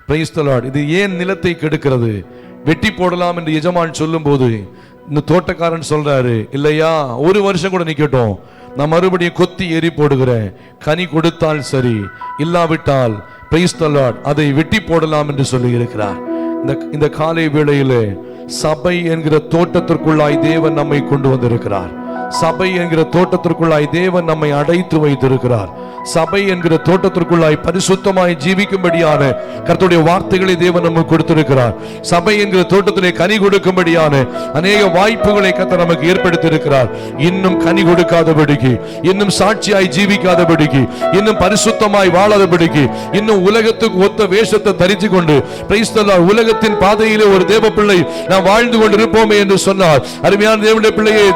Speaker 1: பிரைஸ் தி லார்ட், இது ஏன் நிலத்தை கெடுக்கிறது, வெட்டி போடலாம் என்று எஜமான் சொல்லும் போது இந்த தோட்டக்காரன் சொல்றாரு, இல்லையா, 1 வருஷம் கூட நிக்கட்டும், நான் மறுபடியும் கொத்தி எரி போடுகிறேன், கனி கொடுத்தால் சரி, இல்லாவிட்டால் பிரைஸ் தி லார்ட் அதை வெட்டி போடலாம் என்று சொல்லி இருக்கிறார். இந்த காலை வேளையிலே சபை என்கிற தோட்டத்திற்குள்ளாய் தேவன் நம்மை கொண்டு வந்திருக்கிறார். சபை என்கிற தோட்டத்திற்குள்ளாய் தேவன் நம்மை அடைத்து வைத்திருக்கிறார். சபை என்கிற தோட்டத்திற்குள்ளாய் பரிசுத்தமாய் ஜீவிக்கும்படியான கர்த்தருடைய வார்த்தைகளை தேவன் நமக்கு கொடுத்திருக்கிறார். சபை என்கிற தோட்டத்திலே கனி கொடுக்கும்படியான அநேக வாய்ப்புகளை கர்த்தர் நமக்கு ஏற்படுத்தி இருக்கிறார். இன்னும் கனி கொடுக்காதபடிக்கு, இன்னும் சாட்சியாய் ஜீவிக்காதபடிக்கு, இன்னும் பரிசுத்தமாய் வாழாதபடிக்கு, இன்னும் உலகத்துக்கு ஒத்த வேஷத்தை தரித்து கொண்டு பிரைஸ் தி லார்ட் உலகத்தின் பாதையிலே ஒரு தேவ பிள்ளை நாம் வாழ்ந்து கொண்டிருப்போமே என்று சொன்னார். அருமையான தேவனுடைய பிள்ளையே,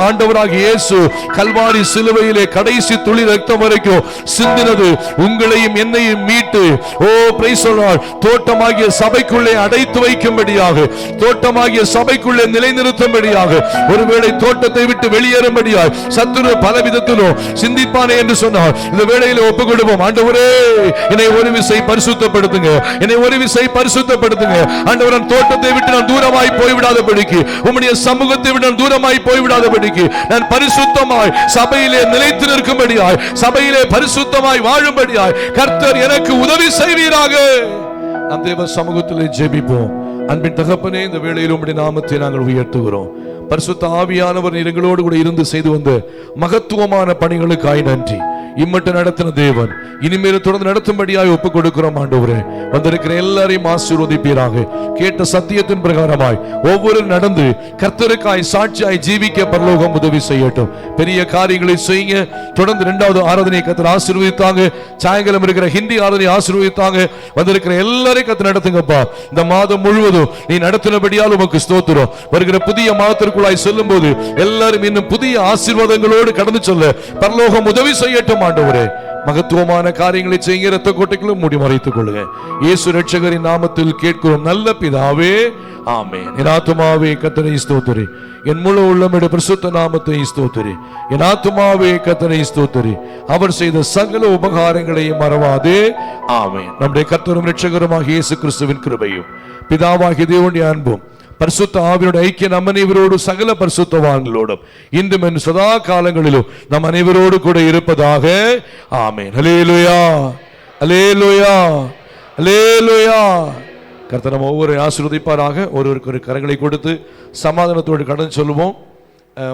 Speaker 1: ஆண்டவராக இயேசு கல்வாரி சிலுவையிலே கடைசி துளி ரத்தம் வரைக்கும் சிந்தினது உங்களையும் என்னையும் மீட்டு, ஓ பிரைஸ் தி லார்ட், தோட்டமாகிய சபைக்குள்ளே அடைத்து வைக்கும்படியாக, தோட்டமாகிய சபைக்குள்ளே நிலைநிறுத்தும்படியாக, ஒருவேளை தோட்டத்தை விட்டு வெளியேறும்படியாக சத்துரு பலவிதத்திலும் சிந்திப்பானே என்று சொன்னார். இந்த வேளையிலே ஒப்புக் கொடுப்போம். ஆண்டவரே, என்னை ஒரு விசை பரிசுத்தப்படுத்துங்க, என்னை ஒரு விசை பரிசுத்தப்படுத்துங்க. ஆண்டவரே, தோட்டத்தை விட்டு நான் தூரமாய் போய்விடாதபடிக்கு, உம்முடைய சமூகத்தை விட்டு நான் தூரமாய் போய்விடாதபடிக்கு, நான் பரிசுத்தமாய் சபையிலே நிலைத்து நிற்கும்படியாய், சபையிலே பரிசுத்தமாய் வாழும்படியாய் கர்த்தர் எனக்கு உதவி செய்வீராக. நாம் தேவ சமூகத்திலே ஜெபிப்போம். அன்பின் தகப்பனே, இந்த வேளையில் உம்முடைய நாமத்தை நாங்கள் உயர்த்துகிறோம். பரிசுத்த ஆவியானவர் எங்களோடு கூட இருந்து செய்து வந்த மகத்துவமான பணிகளுக்காய் நன்றி. இம்மட்டு நடத்தின தேவன் இனிமேல் தொடர்ந்து நடத்தும்படியாய் ஒப்புக் கொடுக்கிறோம் ஆண்டவரே. வந்திருக்கிற எல்லாரையும் ஆசீர்வதிப்பீராக. கேட்ட சத்தியத்தின் பிரகாரமாய் ஒவ்வொரு நடந்து கர்த்தருக்காய் சாட்சியாய் ஜீவிக்க பரலோகம் உதவி செய்யட்டும். பெரிய காரியங்களை செய்யுங்க. தொடர்ந்து 2வது ஆராதனை கர்த்தர் ஆசீர்வதித்தாங்க. சாயங்காலம் இருக்கிற ஹிந்தி ஆராதனை ஆசீர்வதித்தாங்க. வந்திருக்கிற எல்லாரையும் கர்த்தர் நடத்துங்கப்பா. இந்த மாதம் முழுவதும் நீ நடத்தினபடியால் உமக்கு ஸ்தோத்திரம். வருகிற புதிய மாதத்திற்குள்ளாய் செல்லும் போது எல்லாரும் இன்னும் புதிய ஆசீர்வாதங்களோடு கடந்து செல்ல பரலோகம் உதவி செய்யட்டும் ஆண்டவரே. மகத்துவமான காரியங்களை செய்ய இரத்த கோட்டைகளும் மூடி மறைத்துக் கொள்ளுங்க. இயேசு ரட்சகரின் நாமத்தில் கேட்கிறோம் நல்ல பிதாவே, ஆமென். என் ஆத்துமாவே கர்த்தரை ஸ்தோத்திரி, என் முழு உள்ளமிட பரிசுத்த நாமத்தை ஸ்தோத்திரி. என் ஆத்துமாவே கர்த்தரை ஸ்தோத்திரி, அவர் செய்த சகல உபகாரங்களையும் மறவாதே. ஆமென். நம்முடைய கர்த்தரும் ரட்சகருமாகிய இயேசு கிறிஸ்துவின் கிருபையும் பிதாவாகிய தேவனுடைய அன்பும் பரிசுத்த ஆவியோட ஐக்கிய நம் அனைவரோடு சகல பரிசுத்தவான்களோடும் இன்றும் என்று சதா காலங்களிலும் நம் அனைவரோடு கூட இருப்பதாக. ஆமென். அல்லேலூயா, அல்லேலூயா, அல்லேலூயா. கர்த்தர் நம்ம ஒவ்வொரு ஆசீர்வதிப்பாராக. ஒருவருக்கு ஒரு கரங்களை கொடுத்து சமாதானத்தோடு கடன் சொல்லுவோம்.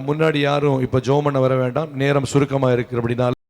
Speaker 1: முன்னாடி யாரும் இப்ப ஜெபம் பண்ண வர வேண்டாம், நேரம் சுருக்கமா இருக்கிறபடினால